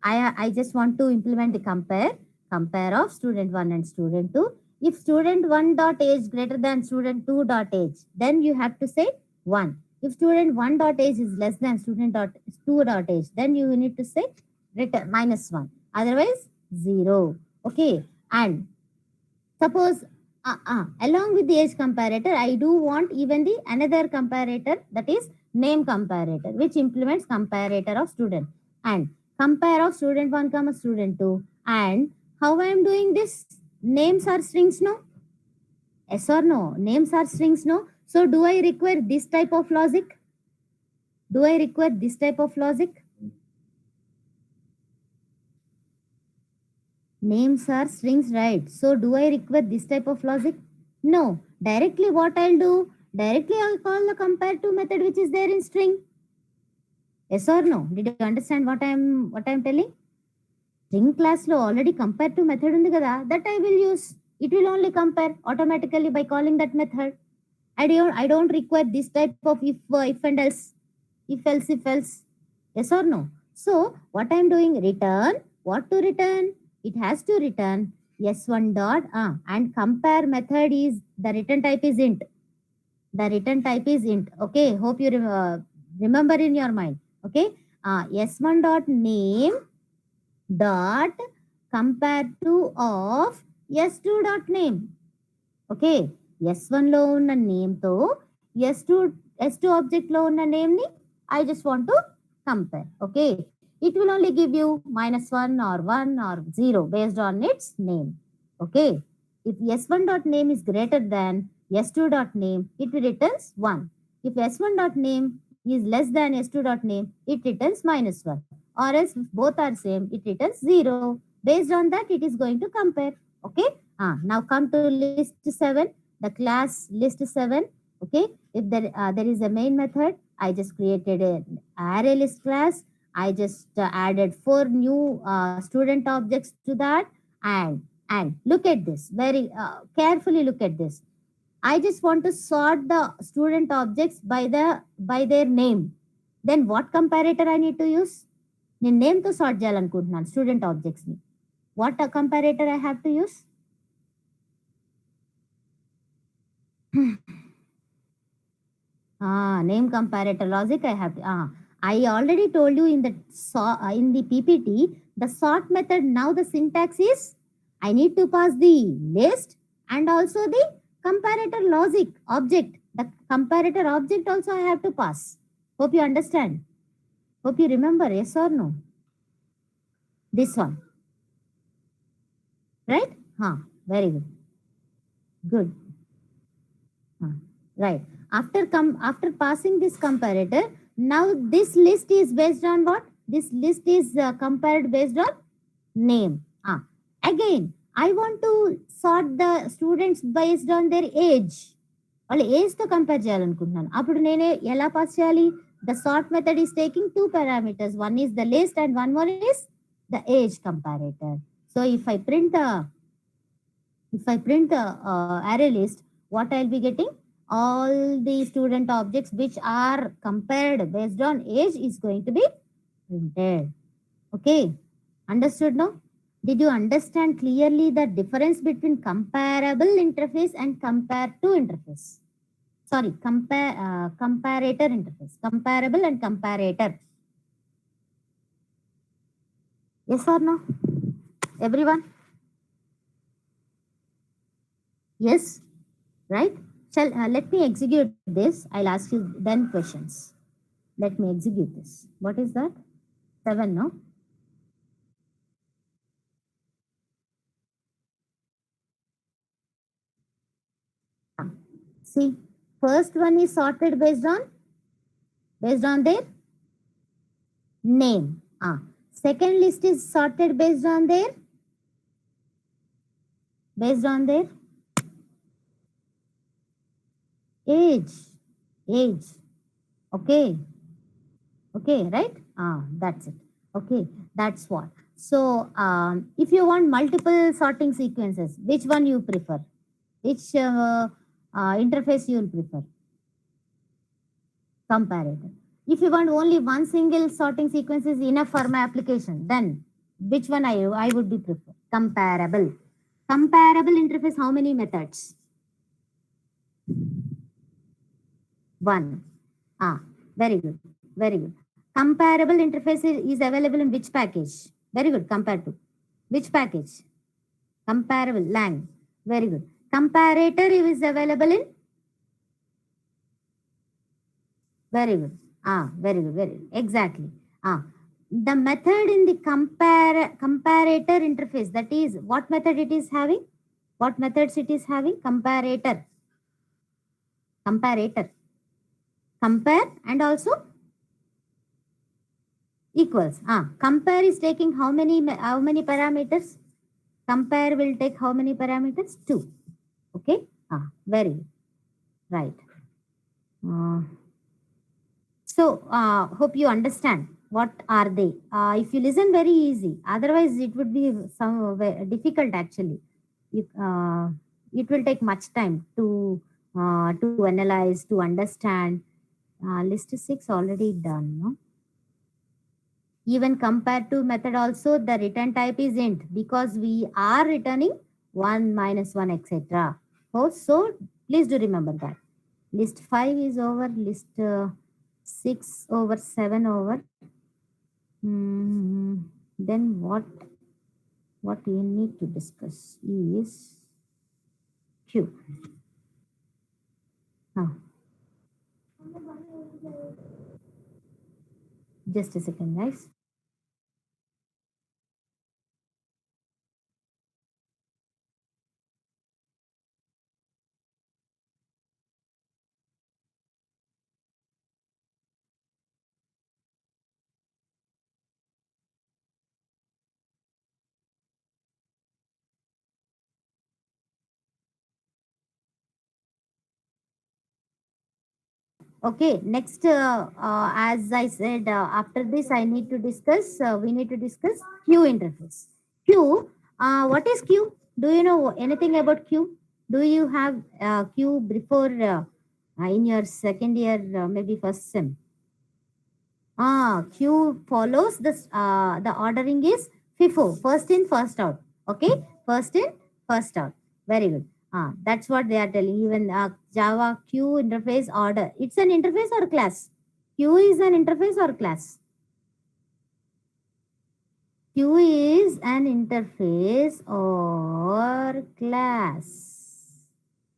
I just want to implement the compare of student 1 and student 2. If student 1 dot age greater than student 2 dot age, then you have to say 1. If student 1 dot age is less than student 2 dot age, then you need to say return -1. Otherwise 0. Okay. And suppose along with the age comparator, I do want even the another comparator, that is name comparator, which implements comparator of student, and compare of student 1 comma student 2. And how I am doing this? Names are strings, no? Yes or no? Names are strings, no? So do I require this type of logic? Do I require this type of logic? Names are strings, right? So do I require this type of logic? No. Directly what I'll do? Directly I'll call the compare to method which is there in string. Yes or no? Did you understand what I'm telling? String class lo already compare to method undi kada, that I will use. It will only compare automatically by calling that method. I don't require this type of if and else. If else. Yes or no? So what I'm doing, return. What to return? It has to return s1 dot and compare method is the return type is int. The return type is int. Okay. Hope you remember in your mind. Okay. S1 dot name dot compare to of s2 dot name. Okay. S1 లో ఉన్న name తో S2 object లో ఉన్న name ని I just want to compare. Okay. It will only give you -1 or 1 or 0 based on its name. Okay. If S1 dot name is greater than S2 dot name, it returns 1. If S1 dot name is less than S2 dot name, it returns -1. Or else if both are same, it returns 0. Based on that, it is going to compare. Okay. Now come to list 7, the class list 7. Okay. If there is a main method, I just created an array list class. I just added 4 new student objects to that. And look at this. Very carefully look at this. I just want to sort the student objects by their name. Then what comparator I need to use? నేను నేమ్తో sort చేయాలనుకుంటున్నాను student ఆబ్జెక్ట్స్ని. What comparator I have to use? Name comparator logic I have to, I already told you in the PPT, the sort method. Now the syntax is I need to pass the list and also the comparator logic object. The comparator object also I have to pass. Hope you understand. Hope you remember. Yes or no? This one. Right? Very good. Good. Right. After passing this comparator, now this list is based on what? This list is compared based on name. Again, I want to sort the students based on their age. వాళ్ళ ఏజ్తో compare చేయాలనుకుంటున్నాను. అప్పుడు నేను ఎలా pass చేయాలి? The sort method is taking 2 parameters. One is the list and one more is the age comparator. So if I print the array list, what I'll be getting? All the student objects which are compared based on age is going to be printed. Okay. Understood now? Did you understand clearly the difference between comparable interface and compare to interface? Sorry, comparator interface. Comparable and comparator. Yes or no? Everyone? Yes, right? Let me execute this. I'll ask you then questions. Let me execute this. What is that? 7, no? See, first one is sorted based on their name. Second list is sorted based on their age. Age. Okay. Okay, right? That's it. Okay, that's what. So, if you want multiple sorting sequences, which one you prefer? Which interface you will prefer? Comparator. If you want only one single sorting sequence is enough for my application, then which one I would be prefer? Comparable. Comparable interface, how many methods? One. Very good. Very good. Comparable interface is available in which package? Very good. Compared to which package? Comparable lang. Very good. Comparator is available in very good. Very good. Very good. Exactly. The method in the comparator interface, that is what method it is having? What methods it is having? Comparator. Comparator. Compare and also equals. Compare is taking how many parameters? Compare will take how many parameters? 2. Okay. Very good. Right. So hope you understand what are they. If you listen very easy, otherwise it would be some difficult actually. It will take much time to analyze, to understand. List 6 already done, no? Even compared to method also, the return type is int because we are returning 1, -1, etc. So please do remember that. List 5 is over. List 6 over, 7 over. Then what we need to discuss is Q. Just a second, guys. Okay, next, as I said, after this, we need to discuss Q interface. Q, what is Q? Do you know anything about Q? Do you have Q before in your second year, maybe first sem? Q follows this, the ordering is FIFO, first in, first out. Okay, first in, first out. Very good. That's what they are telling. Even Java Q interface order. It's an interface or class? Q is an interface or class? Q is an interface or class?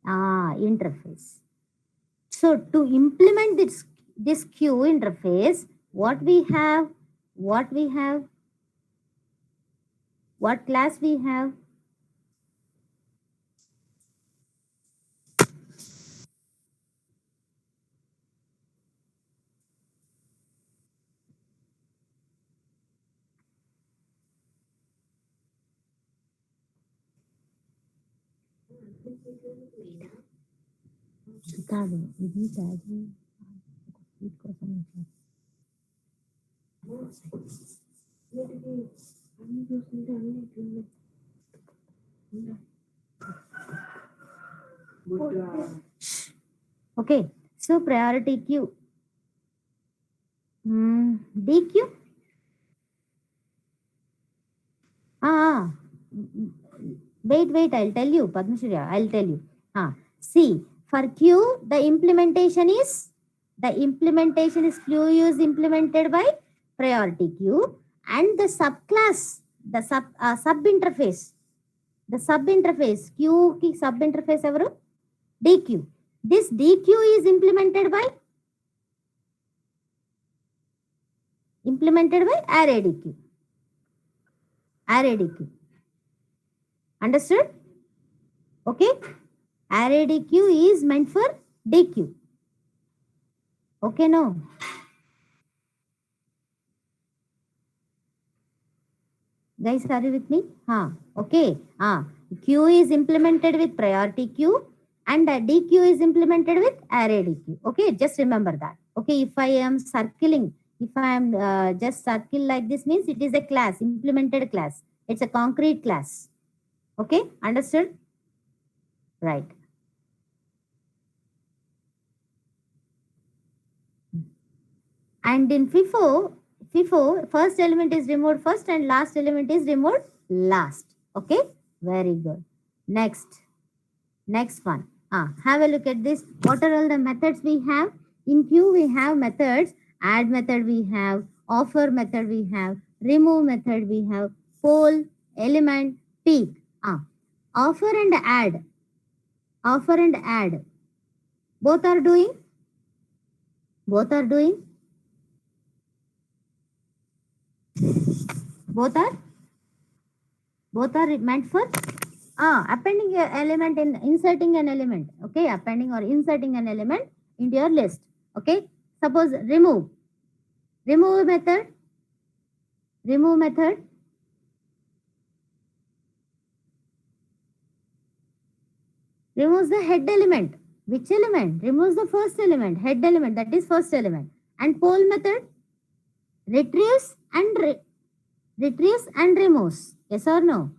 Interface. So to implement this Q interface, what class we have? Okay, so priority queue. DQ. Wait, I'll tell you, Padmashriya, I'll tell you. See, for queue, the implementation is queue is implemented by priority queue, and the subclass the sub interface. The sub interface Q ki sub interface evaru DQ. This DQ is implemented by array DQ. Array DQ. Understood? Okay. Array DQ is meant for DQ. Okay, no? Guys, are you with me? Okay. Q is implemented with priority queue and DQ is implemented with array DQ. Okay, just remember that. Okay, if I am circling, if I am just circle like this means it is a class, implemented class. It's a concrete class. Okay, understood? Right. And in FIFO, first element is removed first and last element is removed last. Okay, very good. Next one. Have a look at this. What are all the methods we have? In Q we have methods. Add method we have, offer method we have, remove method we have, poll, element, peak. Offer and add. Both are doing. Both are meant for appending an element in inserting an element. Okay, appending or inserting an element into your list. Okay, suppose remove method removes the head element. Which element? Removes the first element, head element, that is first element. And poll method retrieves and removes. Yes or no?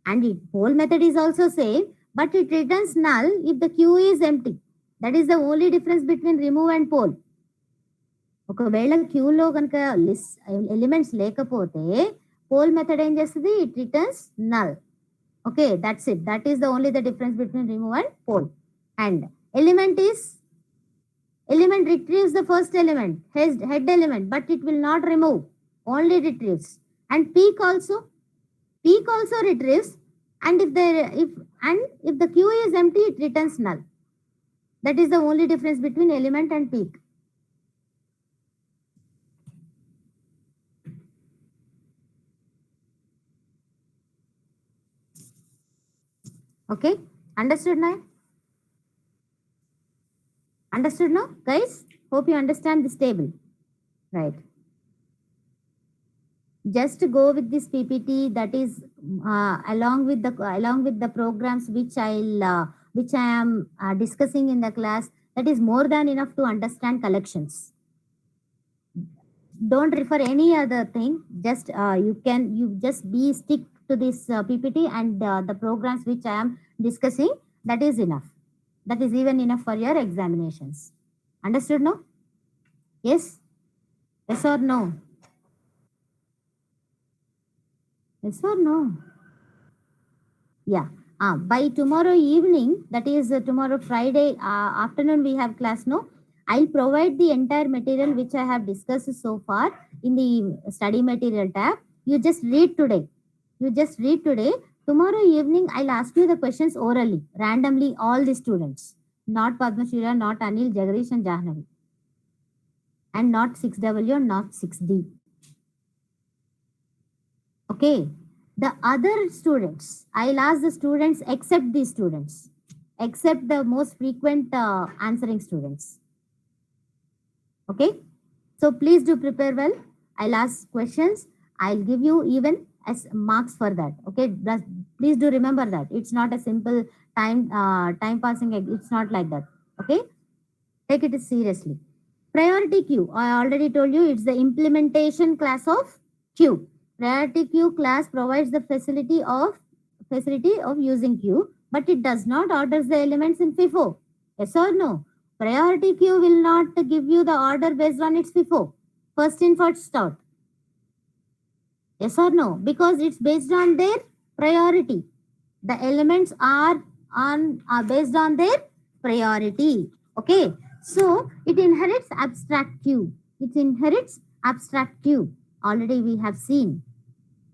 And poll method is also same, but it returns null if the queue is empty. That is the only difference between remove and poll. ఒకవేళ క్యూలో కనుక list elements లేకపోతే poll method ఏం చేస్తుంది? It returns null. Okay, that's it. That is the only the difference between remove and poll. And element retrieves the first element, head element, but it will not remove, only retrieves. And peak also retrieves, and if the queue is empty, it returns null. That is the only difference between element and peak. Okay, understood now? Understood now, guys? Hope you understand this table. Right. Just go with this PPT, that is along with the programs which I am discussing in the class. That is more than enough to understand collections. Don't refer any other thing. Just you just stick to this PPT and the programs which I am discussing. That is enough. That is even enough for your examinations. Understood now? Yes? Yes or no? Yes or no? Yeah. By tomorrow evening, that is tomorrow Friday afternoon, we have class. No, I'll provide the entire material which I have discussed so far in the study material tab. You just read today. Tomorrow evening, I'll ask you the questions orally, randomly, all the students. Not Padmashira, not Anil, Jagadish and Jahnavi. And not 6W, not 6D. Okay. The other students, I'll ask the students except these students, except the most frequent answering students. Okay. So please do prepare well. I'll ask questions. I'll give you even as marks for that. Okay. Please do remember that. It's not a simple time passing. It's not like that. Okay. Take it seriously. Priority queue. I already told you it's the implementation class of queue. Priority queue class provides the facility of using queue, but it does not order the elements in FIFO. Yes or no? Priority queue will not give you the order based on its FIFO. First in, first out. Yes or no? Because it's based on their priority. The elements are based on their priority. Okay. So it inherits abstract queue. Already we have seen.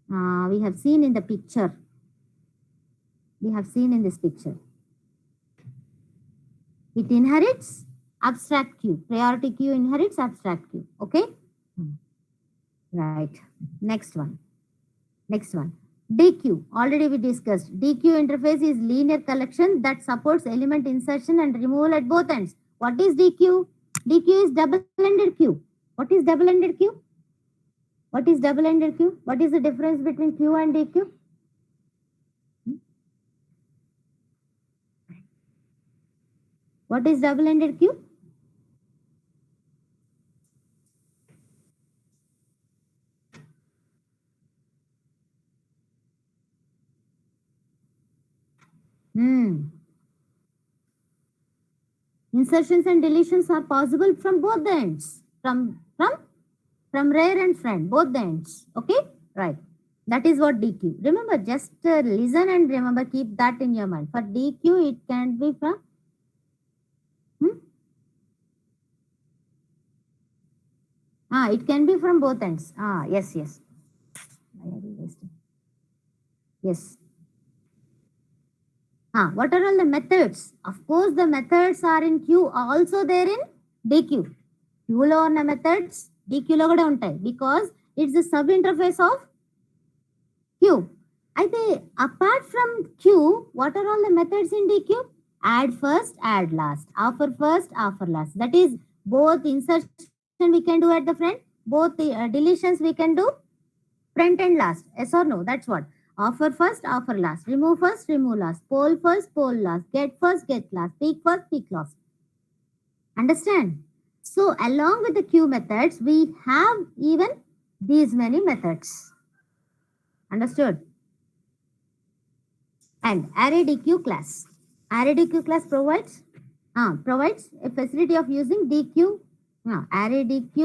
we have seen in the picture. We have seen in this picture. It inherits abstract queue. Priority queue inherits abstract queue. Okay? Right. Next one. Next one. DQ. Already we discussed. DQ interface is linear collection that supports element insertion and removal at both ends. What is DQ? DQ is double-ended queue. What is double-ended queue? What is double-ended queue? What is the difference between queue and DQ? What is double-ended queue? Insertions and deletions are possible from both the ends. From rear and front, both the ends. Okay? Right. That is what DQ. Remember, just listen and remember, keep that in your mind. For DQ, it can be from it can be from both ends. Yes. Yes. What are all the methods? Of course, the methods are in Q, also there in DQ. Q lo ఉన్న methods DQ లో కూడా ఉంటాయి because it's the sub interface of Q. అయితే apart from Q, what are all the methods in DQ? Add first, add last. Offer first, offer last. That is both insertion we can do at the front, both the deletions we can do front and last. Yes or no? That's what. Offer first, offer last. Remove first, remove last. Poll first, poll last. Get first, get last. Peak first, peak last. Understand? So along with the queue methods, we have even these many methods. Understood? And ArrayDQ class. ArrayDQ class provides a facility of using DQ. ArrayDQ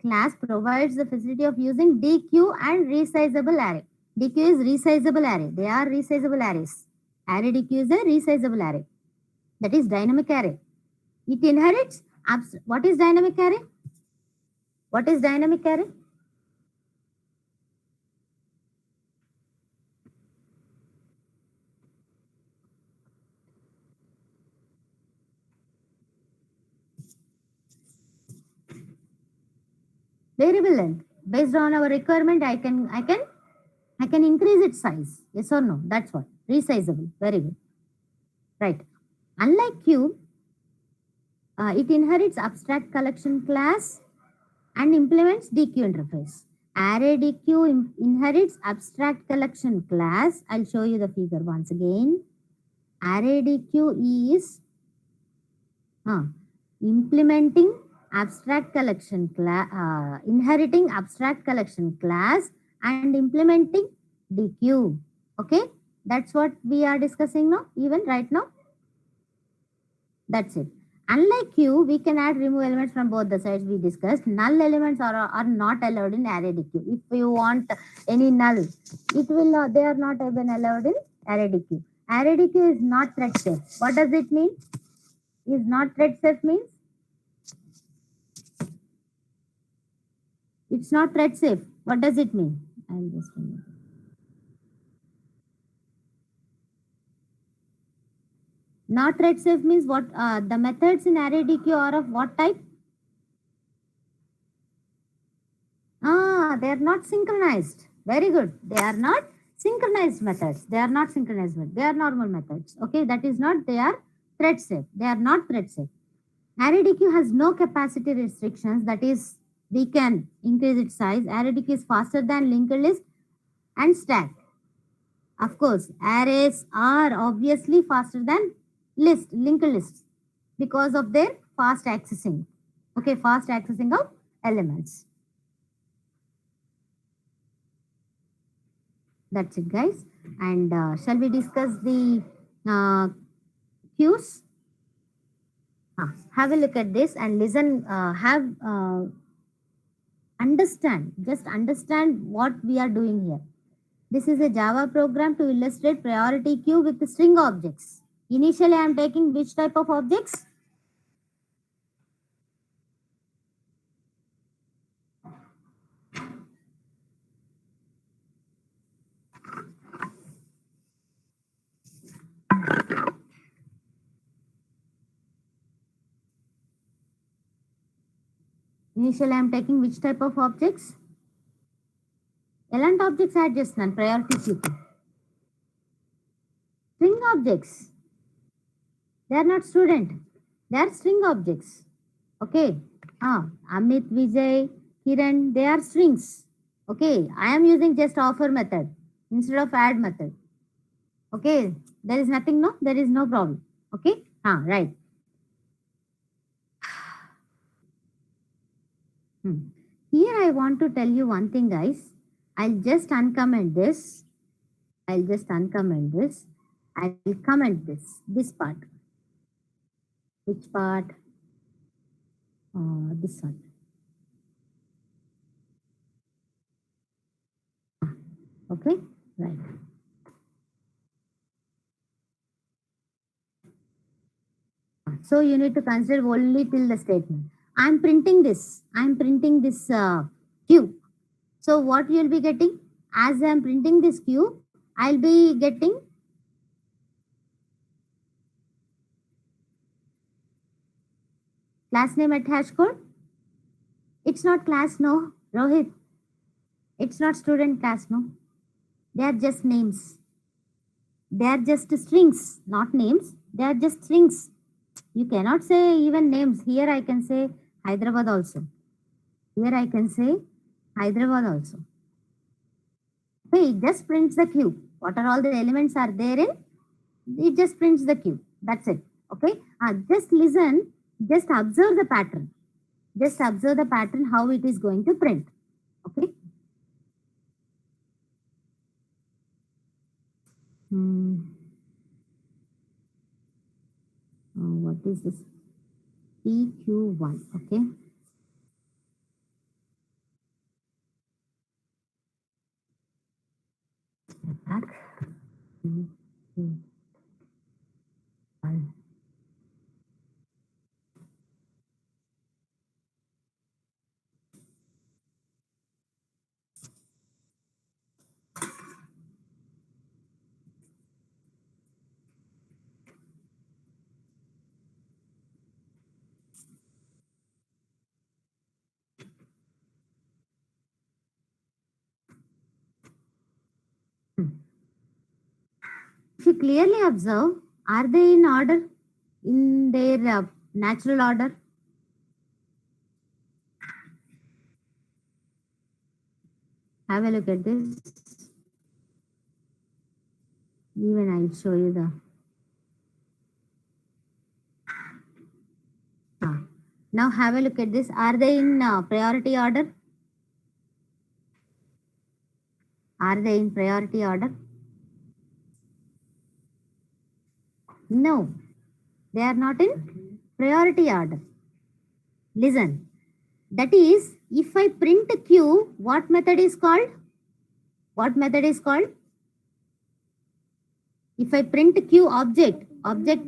class provides the facility of using DQ and resizable array. DQ is resizable array. They are resizable arrays. ArrayDQ is a resizable array. That is dynamic array. It inherits. What is dynamic array? What is dynamic array? Variable length. Based on our requirement, I can increase its size. Yes or no? That's what. Resizable. Very good. Right. Unlike Q, it inherits abstract collection class and implements DQ interface. ArrayDQ inherits abstract collection class. I'll show you the figure once again. ArrayDQ is implementing abstract collection class, inheriting abstract collection class and implementing DQ. Okay, that's what we are discussing now, even right now. That's it. Unlike Q, we can add remove elements from both the sides we discussed. Null elements are not allowed in ArrayDQ. If you want any null, it will not, they are not even allowed in ArrayDQ. ArrayDQ is not thread safe. What does it mean? Is not thread safe means? It's not thread safe. What does it mean? I'll just remember. Not thread safe means what? The methods in ArrayDQ are of what type? They are not synchronized. Very good. They are not synchronized methods. They are not synchronized methods. They are normal methods. Okay, that is not, they are thread safe. They are not thread safe. ArrayDQ has no capacity restrictions. That is, we can increase its size. ArrayDQ is faster than linked list and stack. Of course, arrays are obviously faster than linked lists because of their fast accessing. Okay, fast accessing of elements. That's it, guys. And shall we discuss the queues? Have a look at this and listen. Understand. Just understand what we are doing here. This is a Java program to illustrate priority queue with string objects. Initially, I am taking which type of objects? Initially, I am taking which type of objects? ఎలాంటి objects add చేస్తున్నాను priority క్యూకి? String objects. They are not student, they are string objects. Okay, Amit, Vijay, Kiran, they are strings. Okay, I am using just offer method instead of add method. Okay, there is nothing, no, there is no problem. Okay, right. Here I want to tell you one thing, guys. I'll just uncomment this. I'll comment this part. Which part? This one. Okay, right. So you need to consider only till the statement. I'm printing this cube. So what you'll be getting? As I'm printing this cube, I'll be getting class name at hash code. It's not class, no, Rohit. It's not student class, no. They are just names. They are just strings, not names. They are just strings. You cannot say even names. Here I can say Hyderabad also. Here I can say Hyderabad also. Okay, it just prints the cube. What are all the elements are there in? It just prints the cube. That's it. Okay. Just listen. Just observe the pattern. Just observe the pattern, how it is going to print. Okay. What is this? PQ1. Okay. Back. PQ1. If you clearly observe, are they in order, in their natural order? Have a look at this. Even I'll show you the. Now have a look at this. Are they in priority order? Are they in priority order? No, they are not in priority order. Listen, that is, if I print Q, what method is called? What method is called? If I print Q object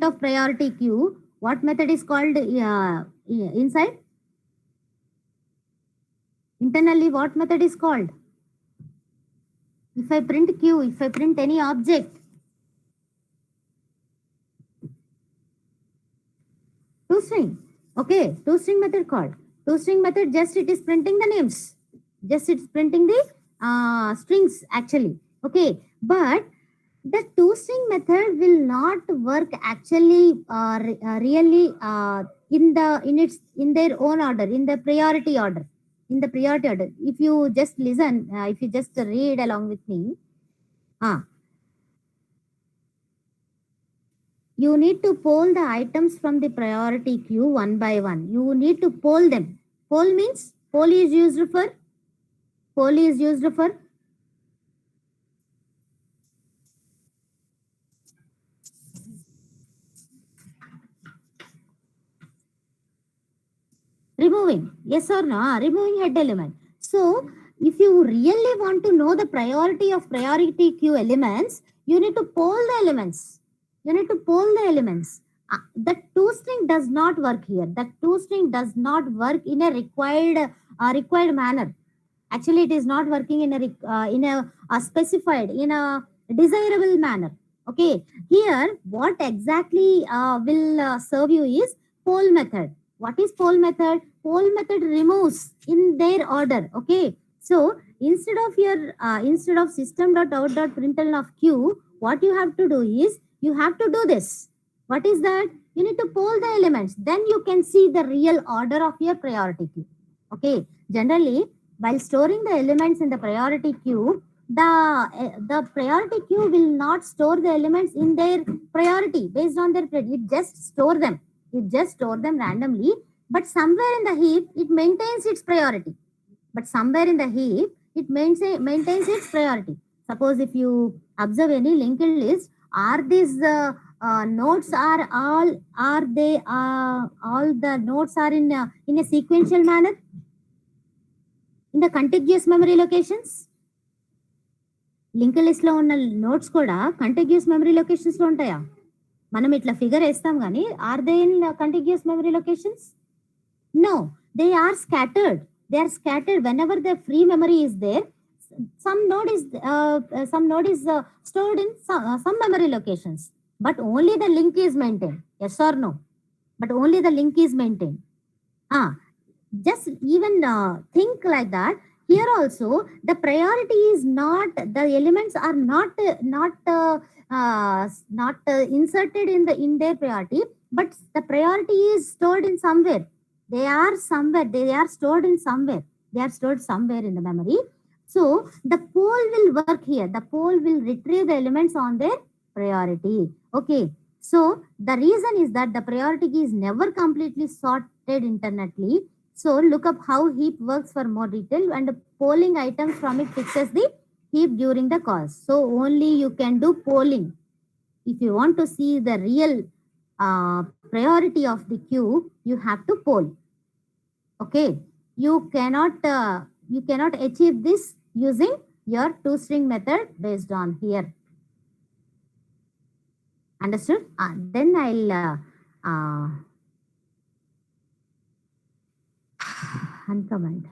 of priority Q, what method is called inside? Internally, what method is called? If I print Q, if I print any object, toString. Okay, toString method called. toString method, just it is printing the names. Just it's printing the strings actually. Okay, but the toString method will not work actually really in their own order, in the priority order. In the priority order. If you just listen, if you just read along with me, you need to poll the items from the priority queue one by one. You need to poll them. Poll means, poll is used for removing. Yes or no? Removing head element. So if you really want to know the priority of priority queue elements, you need to poll the elements. You need to poll the elements. The toString does not work here. The toString does not work in a required manner. Actually, it is not working in a specified, in a desirable manner. Okay. Here, what exactly will serve you is poll method. What is poll method? pole method removes in their order. Okay, so instead of system.out.println of q, what you have to do is you have to do this. What is that? You need to poll the elements, then you can see the real order of your priority queue. Okay, generally while storing the elements in the priority queue, the priority queue will not store the elements in their priority based on their it just store them. It just store them randomly, but somewhere in the heap it maintains its priority. But somewhere in the heap it maintains its priority. Suppose if you observe any linked list, are these nodes are all the nodes are in a sequential manner in the contiguous memory locations? Link list లో ఉన్న notes కూడా contiguous memory locations లో ఉంటాయా? మనం ఇట్లా figure వేస్తాం కానీ are they in contiguous memory locations? No, they are scattered. They are scattered whenever the free memory is there. Some node is stored in some memory locations, but only the link is maintained. Yes or no? But only the link is maintained. Just even think like that. Here also the priority is not, the elements are not inserted in their priority, but the priority is stored in somewhere. They are stored in somewhere. They are stored somewhere in the memory. So the poll will work here. The poll will retrieve the elements on their priority. Okay, so the reason is that the priority key is never completely sorted internally. So look up how heap works for more detail, and polling items from it fixes the heap during the calls. So only you can do polling. If you want to see the real priority of the queue, you have to poll. Okay, you cannot achieve this using your toString method based on here. Understood? Then I'll uncomment.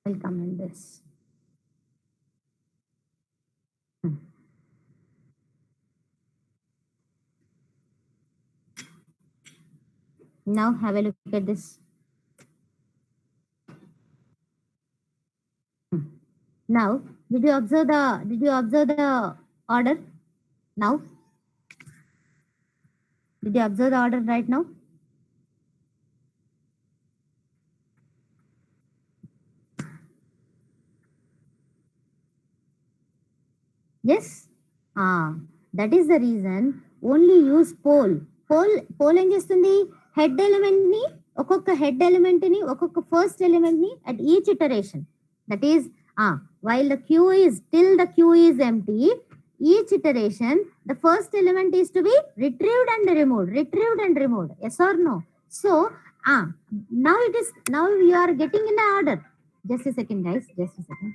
I'll comment this. Now have a look at this. Now, did you observe the order? Now, did you observe the order right now? Yes. That is the reason only use poll. Poll ఏం చేస్తుంది? Head element ని, ఒక్కొక్క head element ని, ఒక్కొక్క first element ని at each iteration. That is, while the queue is till the queue is empty, each iteration the first element is to be retrieved and removed. Yes or no? So now you are getting in the order. Just a second, guys, just a second.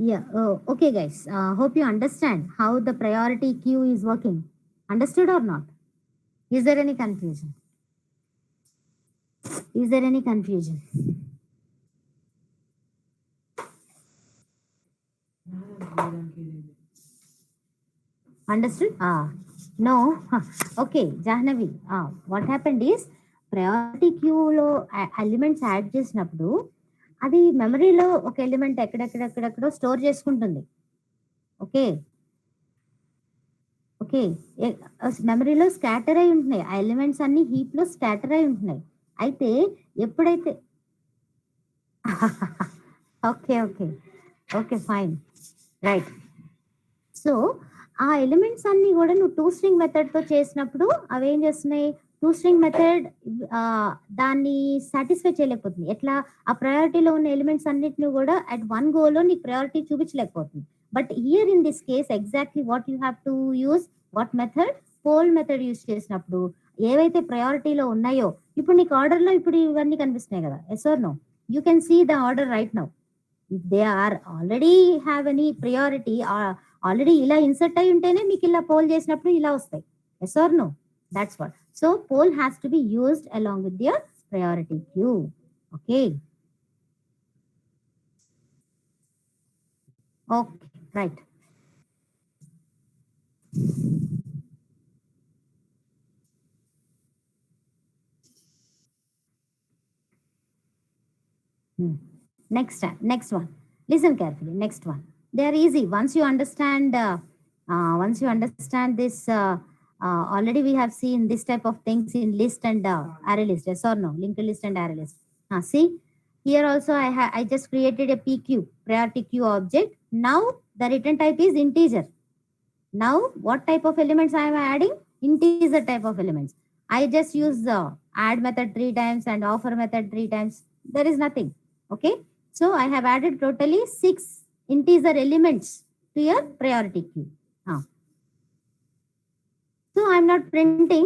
Yeah. Okay, guys. Hope you understand how the priority queue is working. Understood or not? Is there any confusion? Is there any confusion? Understood? No. Okay, Jahnavi. What happened is priority క్యూలో elements add చేసినప్పుడు అది మెమరీలో ఒక element ఎక్కడెక్కడెక్కడెక్కడో store చేసుకుంటుంది. Okay okay మెమరీలో scatter అయి ఉంటున్నాయి. ఆ ఎలిమెంట్స్ అన్ని హీప్లో స్కాటర్ అయి ఉంటున్నాయి. అయితే ఎప్పుడైతే okay okay okay fine right. So ఆ ఎలిమెంట్స్ అన్ని కూడా నువ్వు టూ స్ట్రింగ్ మెథడ్తో చేసినప్పుడు అవి ఏం చేస్తున్నాయి, టూ స్ట్రింగ్ మెథడ్ దాన్ని సాటిస్ఫై చేయలేకపోతుంది. ఎట్లా ఆ ప్రయారిటీలో ఉన్న ఎలిమెంట్స్ అన్నిటిని కూడా అట్ వన్ గోలో నీకు ప్రయారిటీ చూపించలేకపోతుంది. But here in this case exactly what you have to use what method, poll method use చేసినప్పుడు ఏవైతే ప్రయారిటీలో ఉన్నాయో ఇప్పుడు నీకు ఆర్డర్లో ఇప్పుడు ఇవన్నీ కనిపిస్తున్నాయి కదా, yes or no? You can see the order right now. If they are already have any priority already ఇలా ఇన్సర్ట్ అయి ఉంటేనే మీకు ఇలా పోల్ చేసినప్పుడు ఇలా వస్తాయి. Yes or no? That's what. So poll has to be used along with your priority queue. Okay okay right. Next one. Listen carefully. Next one. They are easy. Once you understand this, already we have seen this type of things in list and array list. Yes or no? Linked list and array list. See, here also I just created a PQ, priority queue object. Now the return type is integer. Now what type of elements I am adding? Integer type of elements. I just use the add method 3 times and offer method 3 times. There is nothing. Okay. So I have added totally 6 integer elements to your priority queue. So I'm not printing.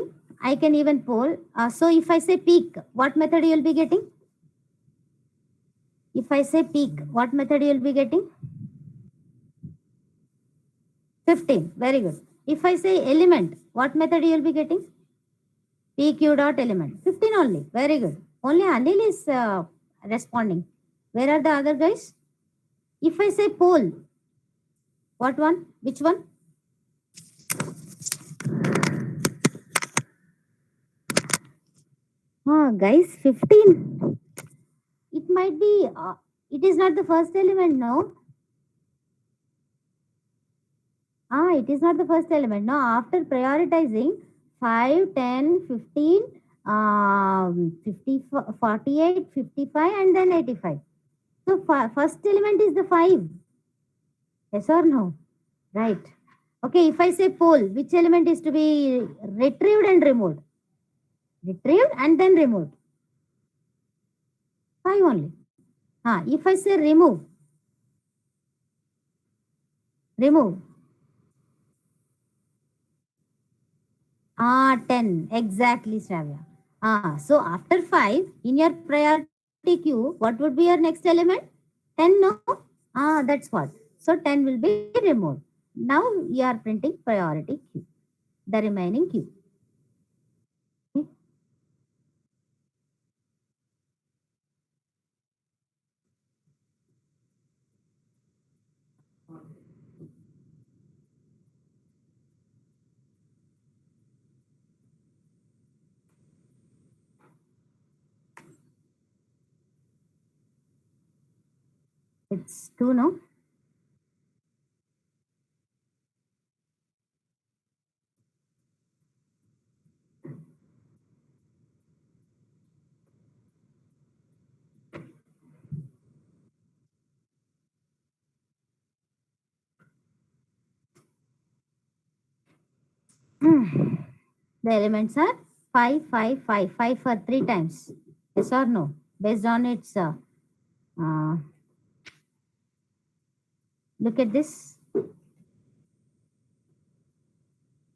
I can even poll. So if I say peak, what method you will be getting? If I say peak, what method you will be getting? 15. Very good. If I say element, what method you will be getting? PQ dot element. 15 only. Very good. Only Anil is responding. Where are the other guys? If I say poll, what one? Which one? Guys, 15. It might be, it is not the first element, no? It is not the first element. No, after prioritizing 5, 10, 15, 50, 48, 55, and then 85. So first element is the 5. Yes or no? Right. Okay, if I say poll, which element is to be retrieved and removed? Retrieved and then removed. 5 only. If I say remove. Remove. 10. Exactly, Shravya. So after 5, in your priority queue, what would be your next element? 10, no? That's what. So 10 will be removed. Now you are printing priority queue, the remaining queue. Okay. It's 2, no? The elements are 5, 5, 5, 5 for 3 times. Yes or no? Based on its, look at this.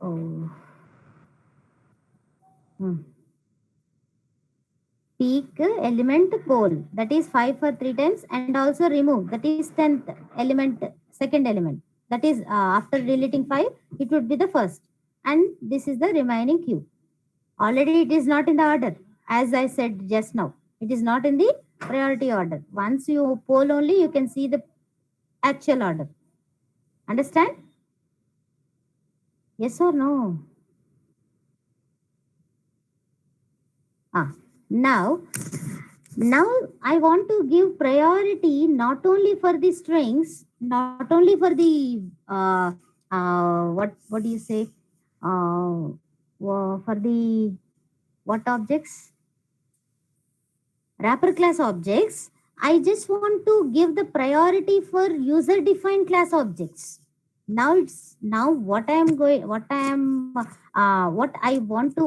Oh. Peak element pole, that is 5 for 3 times, and also remove, that is 10th element, second element. That is after deleting 5, it would be the first. And this is the remaining queue. Already it is not in the order. As I said just now, it is not in the priority order. Once you poll only, you can see the actual order. Understand? Yes or no? Now I want to give priority not only for the strings, not only for the what do you say? For the what objects? Wrapper class objects. I just want to give the priority for user defined class objects. Now what I am going, what I want to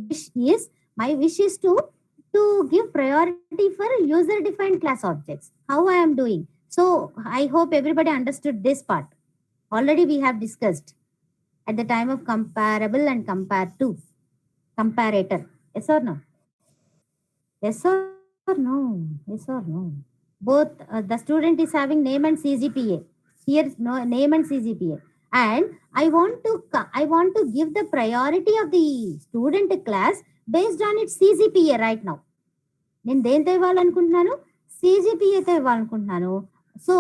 wish is, my wish is to give priority for user defined class objects. How I am doing? So I hope everybody understood this part. Already we have discussed at the time of comparable and compare to comparator. Yes or no? Yes or no? Yes or no? Both the student is having name and CGPA. Here no name and CGPA, and I want to give the priority of the student class based on its CGPA right now. నేను దేంతో ఇవ్వాలనుకుంటున్నాను? CGPAతో ఇవ్వాలనుకుంటున్నాను. So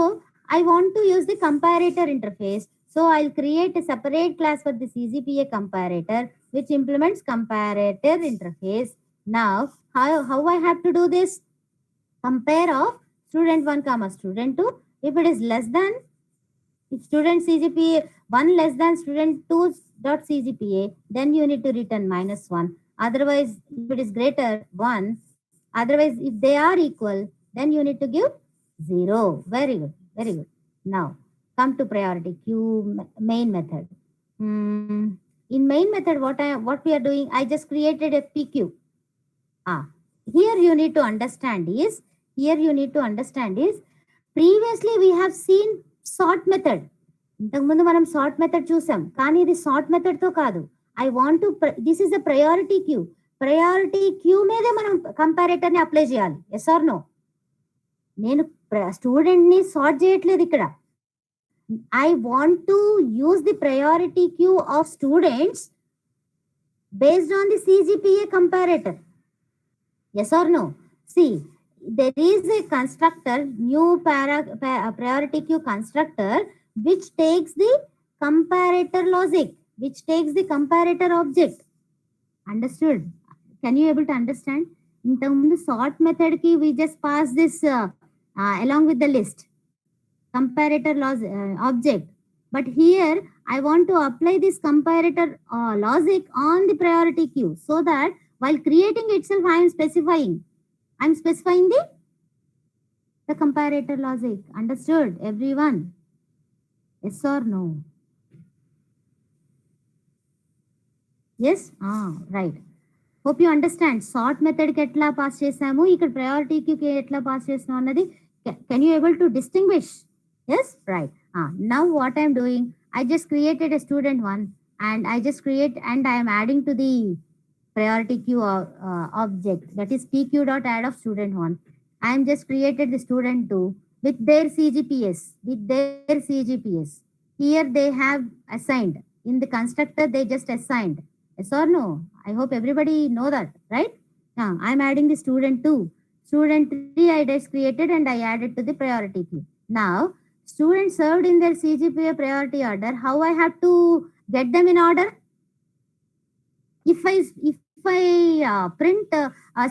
I want to use the comparator interface. So I'll create a separate class for the CGPA comparator which implements comparator interface. Now how I have to do this? Compare of student 1 comma student 2. If it is less than, if student CGPA 1 less than student 2 dot CGPA, then you need to return -1. Otherwise, if it is greater 1, otherwise if they are equal, then you need to give 0. Very good, very good. Now come to priority queue main method. In main method, what we are doing, I just created a PQ. Here you need to understand is, previously we have seen sort method. ఇంతకుముందు మనం sort method చూసాం, కానీ ఇది sort method తో కాదు. I want to, this is the priority queue. Priority queue మీదే మనం comparator ని అప్లై చేయాలి. Yes or no? నేను స్టూడెంట్ ని సార్ట్ చేయట్లేదు ఇక్కడ. I want to use the priority queue of students based on the CGPA comparator. Yes or no? See, there is a constructor, new priority queue constructor, which takes the comparator logic, which takes the comparator object. Understood? Can you able to understand? In terms of sort method ki, we just pass this along with the list comparator object. But here I want to apply this comparator logic on the priority queue, so that while creating itself I am specifying the comparator logic. Understood everyone? Yes or no? Yes? Right. Hope you understand. Sort method ki etla pass chesamu, ikkada priority queue ki etla pass chestunam annadi can you able to distinguish? Yes? Right. Now what I am doing, I just created a student 1 and I am adding to the priority queue object, that is pq.add of student 1. I am just created the student 2 with their CGPS. Here they have assigned. In the constructor they just assigned. Yes or no? I hope everybody know that, right? I am adding the student 2. Student 3 I just created and I added to the priority queue. Now students served in their CGPA priority order, how I have to get them in order? If I print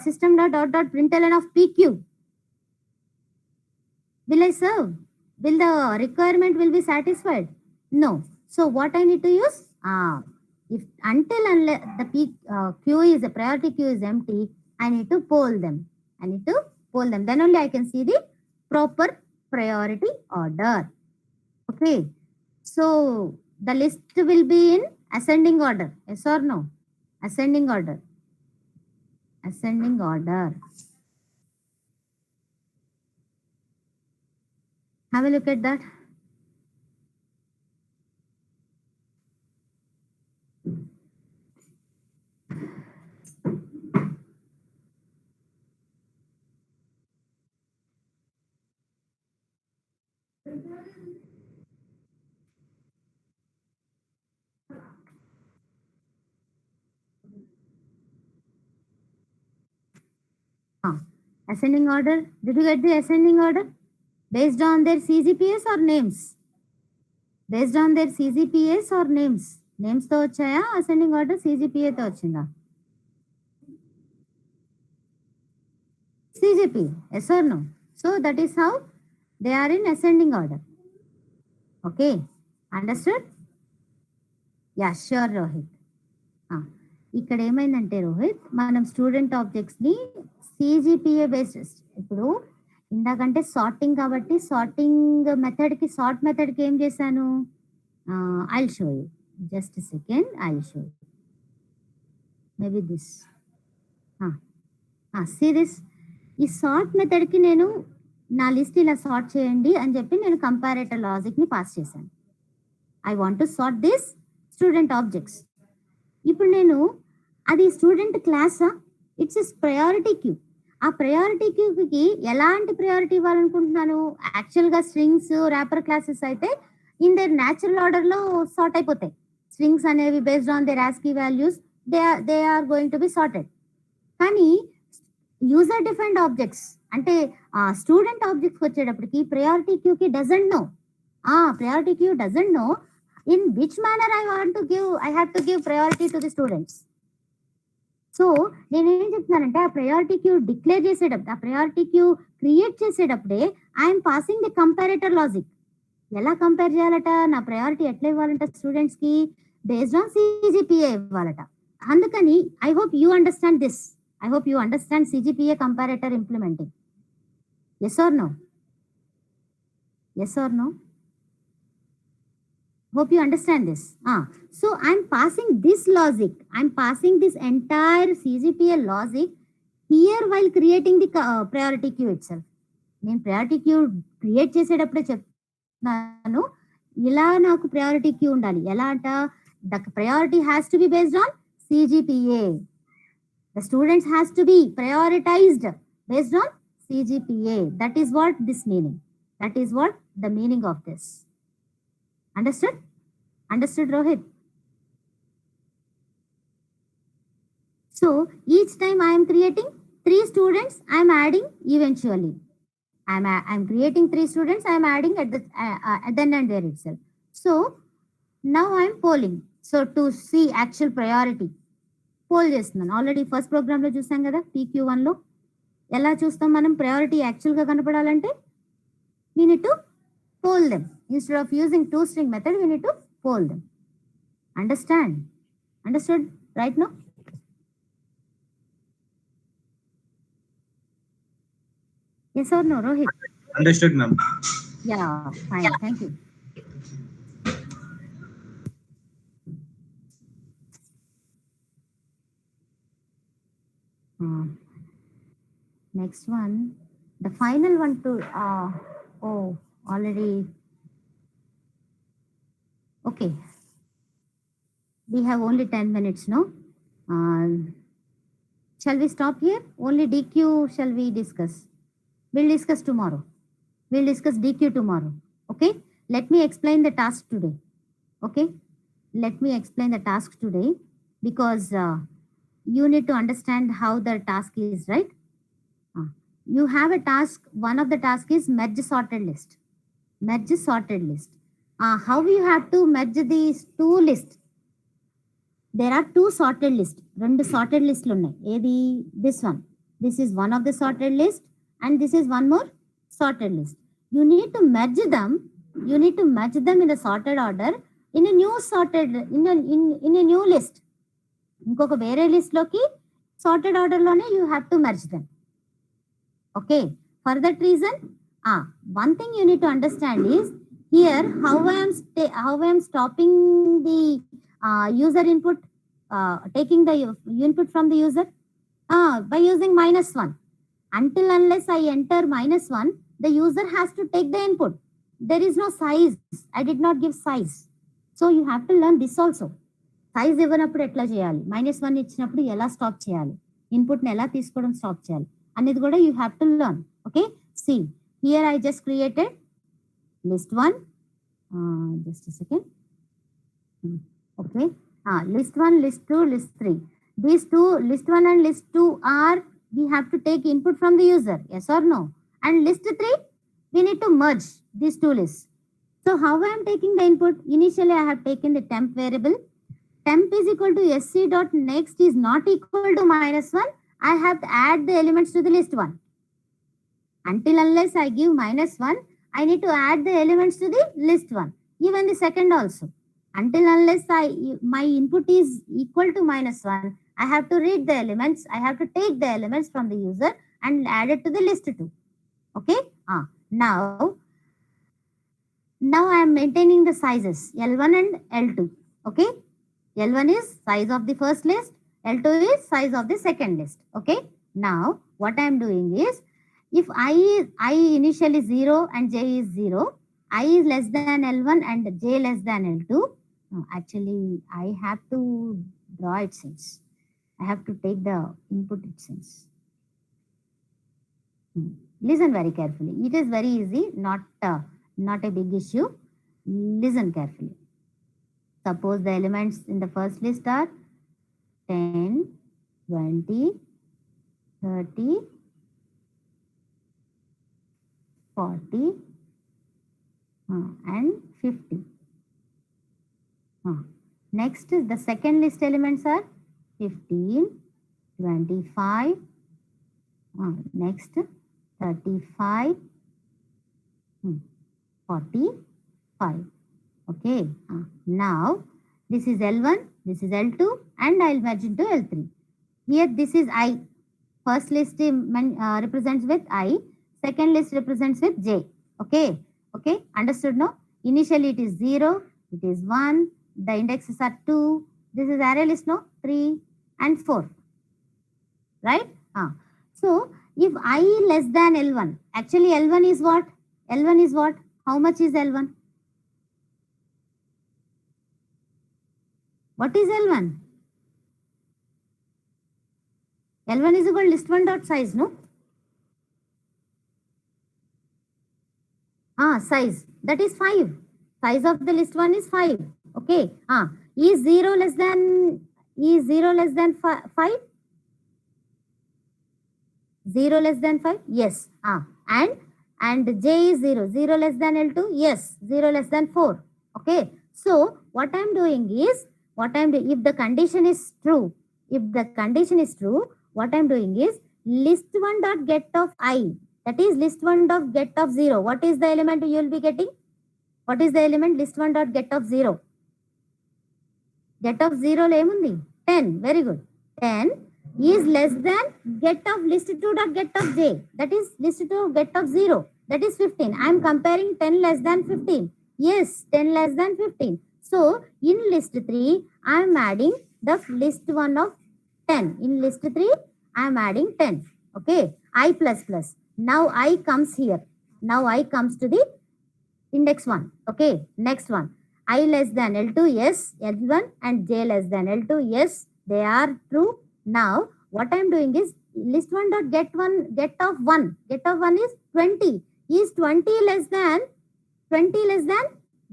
system.out.println of PQ, will I serve? Will the requirement will be satisfied? No. So what I need to use? If until unless the queue is a priority queue is empty, I need to poll them. Then only I can see the proper priority order. Okay. So the list will be in ascending order. Yes or no? Ascending order. Have a look at that. Ascending order. Did you get the ascending order? Based on their CGPS or names? Based on their CGPS or names? Names తో వచ్చాయా ascending order CGPA తో వచ్చిందా? CGP, yes or no? So that is how they are in ascending order. Okay, understood? Yeah, sure, Rohit. ఇక్కడ ఏమైందంటే రోహిత్, మనం student objects ని CGPA basis, ఇప్పుడు ఇందాకంటే సార్టింగ్ కాబట్టి సార్టింగ్ మెథడ్ కి సార్ట్ మెథడ్ కి ఏం చేశాను, I'll show you, just second, I'll show you, maybe this, see this, ఈ సార్ట్ మెథడ్ కి నేను నా లిస్ట్ ఇలా సార్ట్ చేయండి అని చెప్పి నేను కంపారేటర్ లాజిక్ ని పాస్ చేశాను. I want to sort this student objects. ఇప్పుడు నేను అది స్టూడెంట్ క్లాసా, ఇట్స్ ఇస్ ప్రయారిటీ క్యూ. ఆ ప్రయారిటీ క్యూకి ఎలాంటి ప్రయారిటీ ఇవ్వాలనుకుంటున్నాను, యాక్చువల్గా స్ట్రింగ్స్ ర్యాపర్ క్లాసెస్ అయితే ఇన్ దేర్ న్యాచురల్ ఆర్డర్లో సార్ట్ అయిపోతాయి. స్ట్రింగ్స్ అనేవి based on their ASCII values they are going to be sorted. కానీ యూజర్ డిఫైన్డ్ ఆబ్జెక్ట్స్ అంటే స్టూడెంట్ ఆబ్జెక్ట్స్ వచ్చేటప్పటికి ప్రయారిటీ క్యూకి doesn't know, priority queue doesn't know in which manner I have to give priority to the students. So నేనేం చెప్తున్నానంటే ఆ priority queue declare చేసేటప్పుడు, ఆ priority queue create చేసేటప్పుడే I'm passing the comparator logic. ఎలా compare చేయాలట, నా ప్రయారిటీ ఎట్లా ఇవ్వాలంట స్టూడెంట్స్ కి, బేస్డ్ ఆన్ CGPA ఇవ్వాలట. అందుకని I hope you understand this, I hope you understand CGPA comparator implementing. Yes or no? Yes or no? Hope you understand this. So I'm passing this logic, I'm passing this entire CGPA logic here while creating the priority queue itself. నేను priority queue create చేసేటప్పుడే చెప్తున్నాను, ఇలా నాకు priority queue ఉండాలి. ఎలా అంట, the priority has to be based on CGPA. The students has to be prioritized based on CGPA. That is what this meaning. That is what the meaning of this. Understood? Understood, Rohit? So each time I am creating 3 students, I am adding eventually. I am creating 3 students, I am adding at the end there itself. So now I am polling. So to see actual priority, poll చేస్తున్నాను. Already first program లో చూసాం కదా, PQ1 లో ఎలా చూస్తాం మనం priority actual గా కనపడాలంటే, we need to poll them. Instead of using toString method, we need to poll them. Understand? Understood right now? Yes or no, Rohit? Understood, ma'am. Yeah, fine. Thank you. Next one, the final one to already. Okay, we have only 10 minutes now. Shall we stop here? Only DQ shall we discuss? We'll discuss tomorrow. We'll discuss DQ tomorrow. Okay, let me explain the task today. Okay, let me explain the task today, because you need to understand how the task is, right? You have a task. One of the task is merge sorted list. Merge sorted list. How you have to merge these 2 lists? There are 2 sorted lists. రెండు sorted లిస్ట్లు ఉన్నాయి. ఏది? This one. This is one of the sorted list and this is one more sorted list. You need to merge them. You need to merge them in the sorted order in a new sorted in a new list. ఇంకొక వేరే list లోకి sorted order లోనే you have to merge them. Okay. For that reason, one thing you need to understand is here how I am stopping the user input, taking the input from the user by using -1. Until unless I enter -1, the user has to take the input. There is no size. I did not give size. So you have to learn this also. Size ఇవ్వనప్పుడు ఎట్లా చేయాలి, -1 ఇచ్చినప్పుడు ఎలా stop చేయాలి, ఇన్పుట్ని ఎలా తీసుకోవడం stop చేయాలి అనేది కూడా you have to learn. Okay, see here I just created list 1. Just a second. Okay, list 1, list 2, list 3. These 2, list 1 and list 2 are, we have to take input from the user, yes or no? And list 3, we need to merge these 2 lists. So how I am taking the input? Initially I have taken the temp variable temp is equal to SC dot next is not equal to -1, I have to add the elements to the list 1. Until unless I give -1, I need to add the elements to the list 1. Even the second also. Until unless my input is equal to -1, I have to read the elements. I have to take the elements from the user and add it to the list 2. Okay. Now I am maintaining the sizes L1 and L2. Okay. L1 is size of the first list. L2 is size of the second list. Okay. Now what I am doing is, if I initially 0 and j is 0, I is less than L1 and j less than L2. Actually, I have to draw it since. I have to take the input it since. Listen very carefully. It is very easy, not a big issue. Listen carefully. Suppose the elements in the first list are 10, 20, 30, 40, and 50. Next, the second list elements are 15, 25, next 35, 45. Okay. Now, this is L1, this is L2, and I'll merge into L3. Here, this is I. First list represents with I. Second list represents with J. Okay. Okay. Understood, no? Initially, it is 0. It is 1. The indexes are 2. This is array list, no? 3 and 4. Right? So, if I less than L1, actually L1 is what? L1 is what? How much is L1? What is L1? L1 is equal to list1 dot size, no? Size. That is 5. Size of the list 1 is 5. Okay. Is 0 less than 5? 0 less than 5? Yes. And j is 0. 0 less than L2? Yes. 0 less than 4. Okay. So what I am doing is, if the condition is true, what I am doing is list1 dot get of I. That is list1 dot get of 0. What is the element you will be getting? What is the element? List1 dot get of 0. Get of 0 lemundi 10. Very good. 10 is less than get of list2 dot get of j. That is list2 get of 0. That is 15. I am comparing 10 less than 15. Yes, 10 less than 15. So in list 3, I am adding the list 1 of 10. In list 3, I am adding 10. Okay. I plus plus. Now I comes here. Now I comes to the index 1. Okay. Next one. I less than L2, yes. L1 and j less than L2, yes. They are true. Now what I am doing is list1 dot get of 1. Get of 1 is 20. Is 20 less than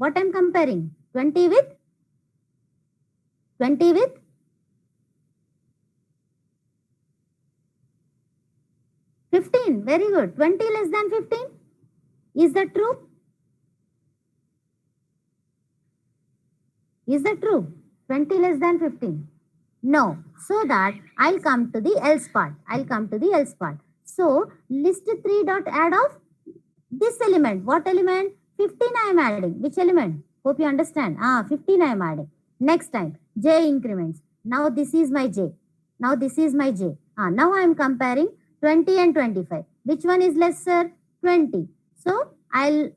what I am comparing? 20 with 15. Very good. 20 less than 15. Is that true? Is that true? 20 less than 15. No. So that I'll come to the else part. So list 3 dot add of this element. What element? 15 I am adding. Which element? Hope you understand. 15 I am adding. Next time, j increments. Now this is my j. Now I am comparing 20 and 25. Which one is lesser? 20. So I'll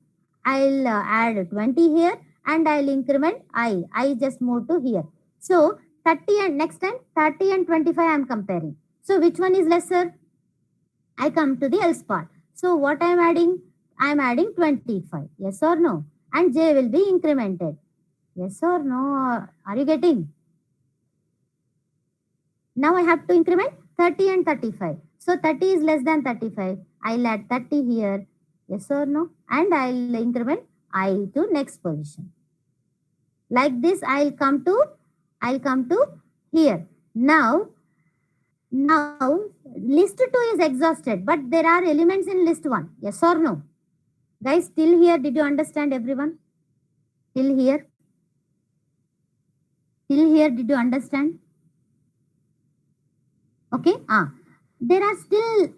add 20 here and I'll increment I. I just move to here. So 30 and next time 30 and 25 I am comparing. So which one is lesser? I come to the else part. So what I am adding? I am adding 25. Yes or no? And j will be incremented. Yes or no? Are you getting? Now I have to increment 30 and 35. So 30 is less than 35. I'll add 30 here. Yes or no? And I'll increment I to next position. Like this, I'll come to here. Now list 2 is exhausted, but there are elements in list 1. Yes or no? Guys, till here, did you understand everyone? Till here? Till here, did you understand? Okay. There are still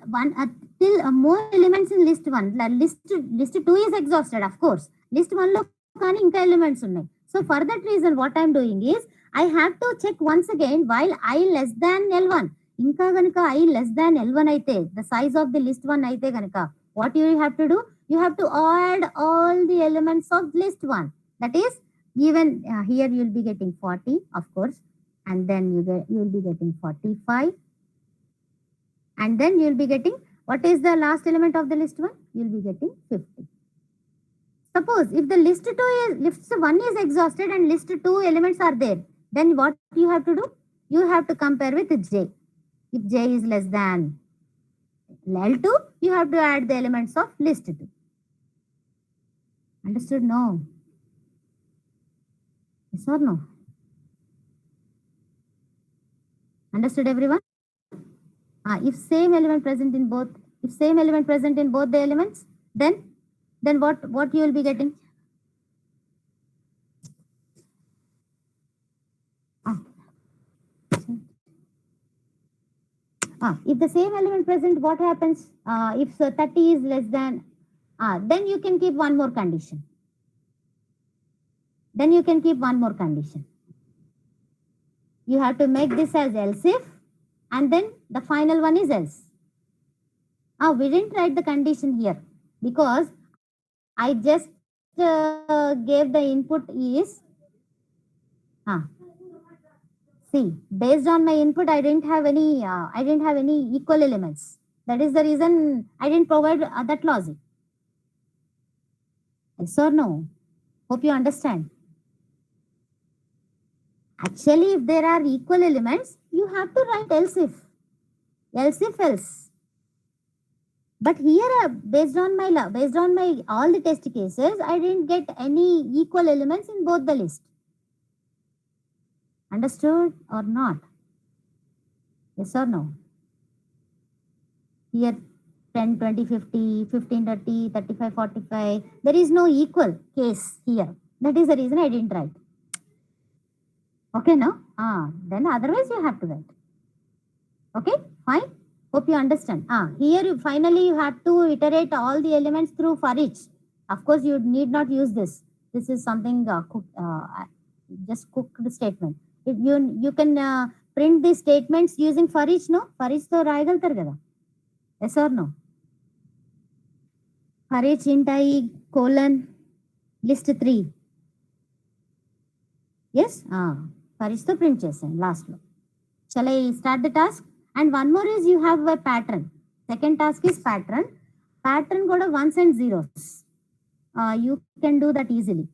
more elements in list 1. List 2 is exhausted, of course. List 1 lo కానీ ఇంకా elements ఉన్నాయి. So for that reason, what I'm doing is I have to check once again while I less than L1. ఇంకా గనుక I less than L1 అయితే, the size of the list 1 అయితే గనుక, what you have to do? You have to add all the elements of list 1. That is, even here you will be getting 40, of course, and then you will be getting 45. And then you will be getting, what is the last element of the list 1? You will be getting 50. Suppose if the list 1 is exhausted and list 2 elements are there, then what you have to do? You have to compare with J. If J is less than L2, you have to add the elements of list 2. Understood? No? Yes or no? Understood, everyone? If same element present in both the elements, then what you will be getting? If the same element present, what happens? If 30 is less than, then you can keep one more condition. You have to make this as else if, and then the final one is else. We didn't write the condition here because I just gave the input is, see, based on my input, I didn't have any equal elements. That is the reason I didn't provide that logic. Yes or no? Hope you understand. Actually, if there are equal elements, you have to write else if else. But here, based on my all the test cases, I didn't get any equal elements in both the list. Understood or not? Yes or no? Here 10, 20, 50, 15, 30, 35, 45. There is no equal case here. That is the reason I didn't write. Okay, no? Then otherwise you have to write. Okay, fine. Hope you understand. Here finally you have to iterate all the elements through for each. Of course, you need not use this. This is something just cooked statement. You can print these statements using for each, no? For each to రాయగలుగుతారు కదా? Yes or no? For each int I colon list 3. Yes? For each to print చేసాను last లో. Shall I start the task? And one more is you have a pattern. Second task is pattern. Pattern got a ones and zeros. You can do that easily.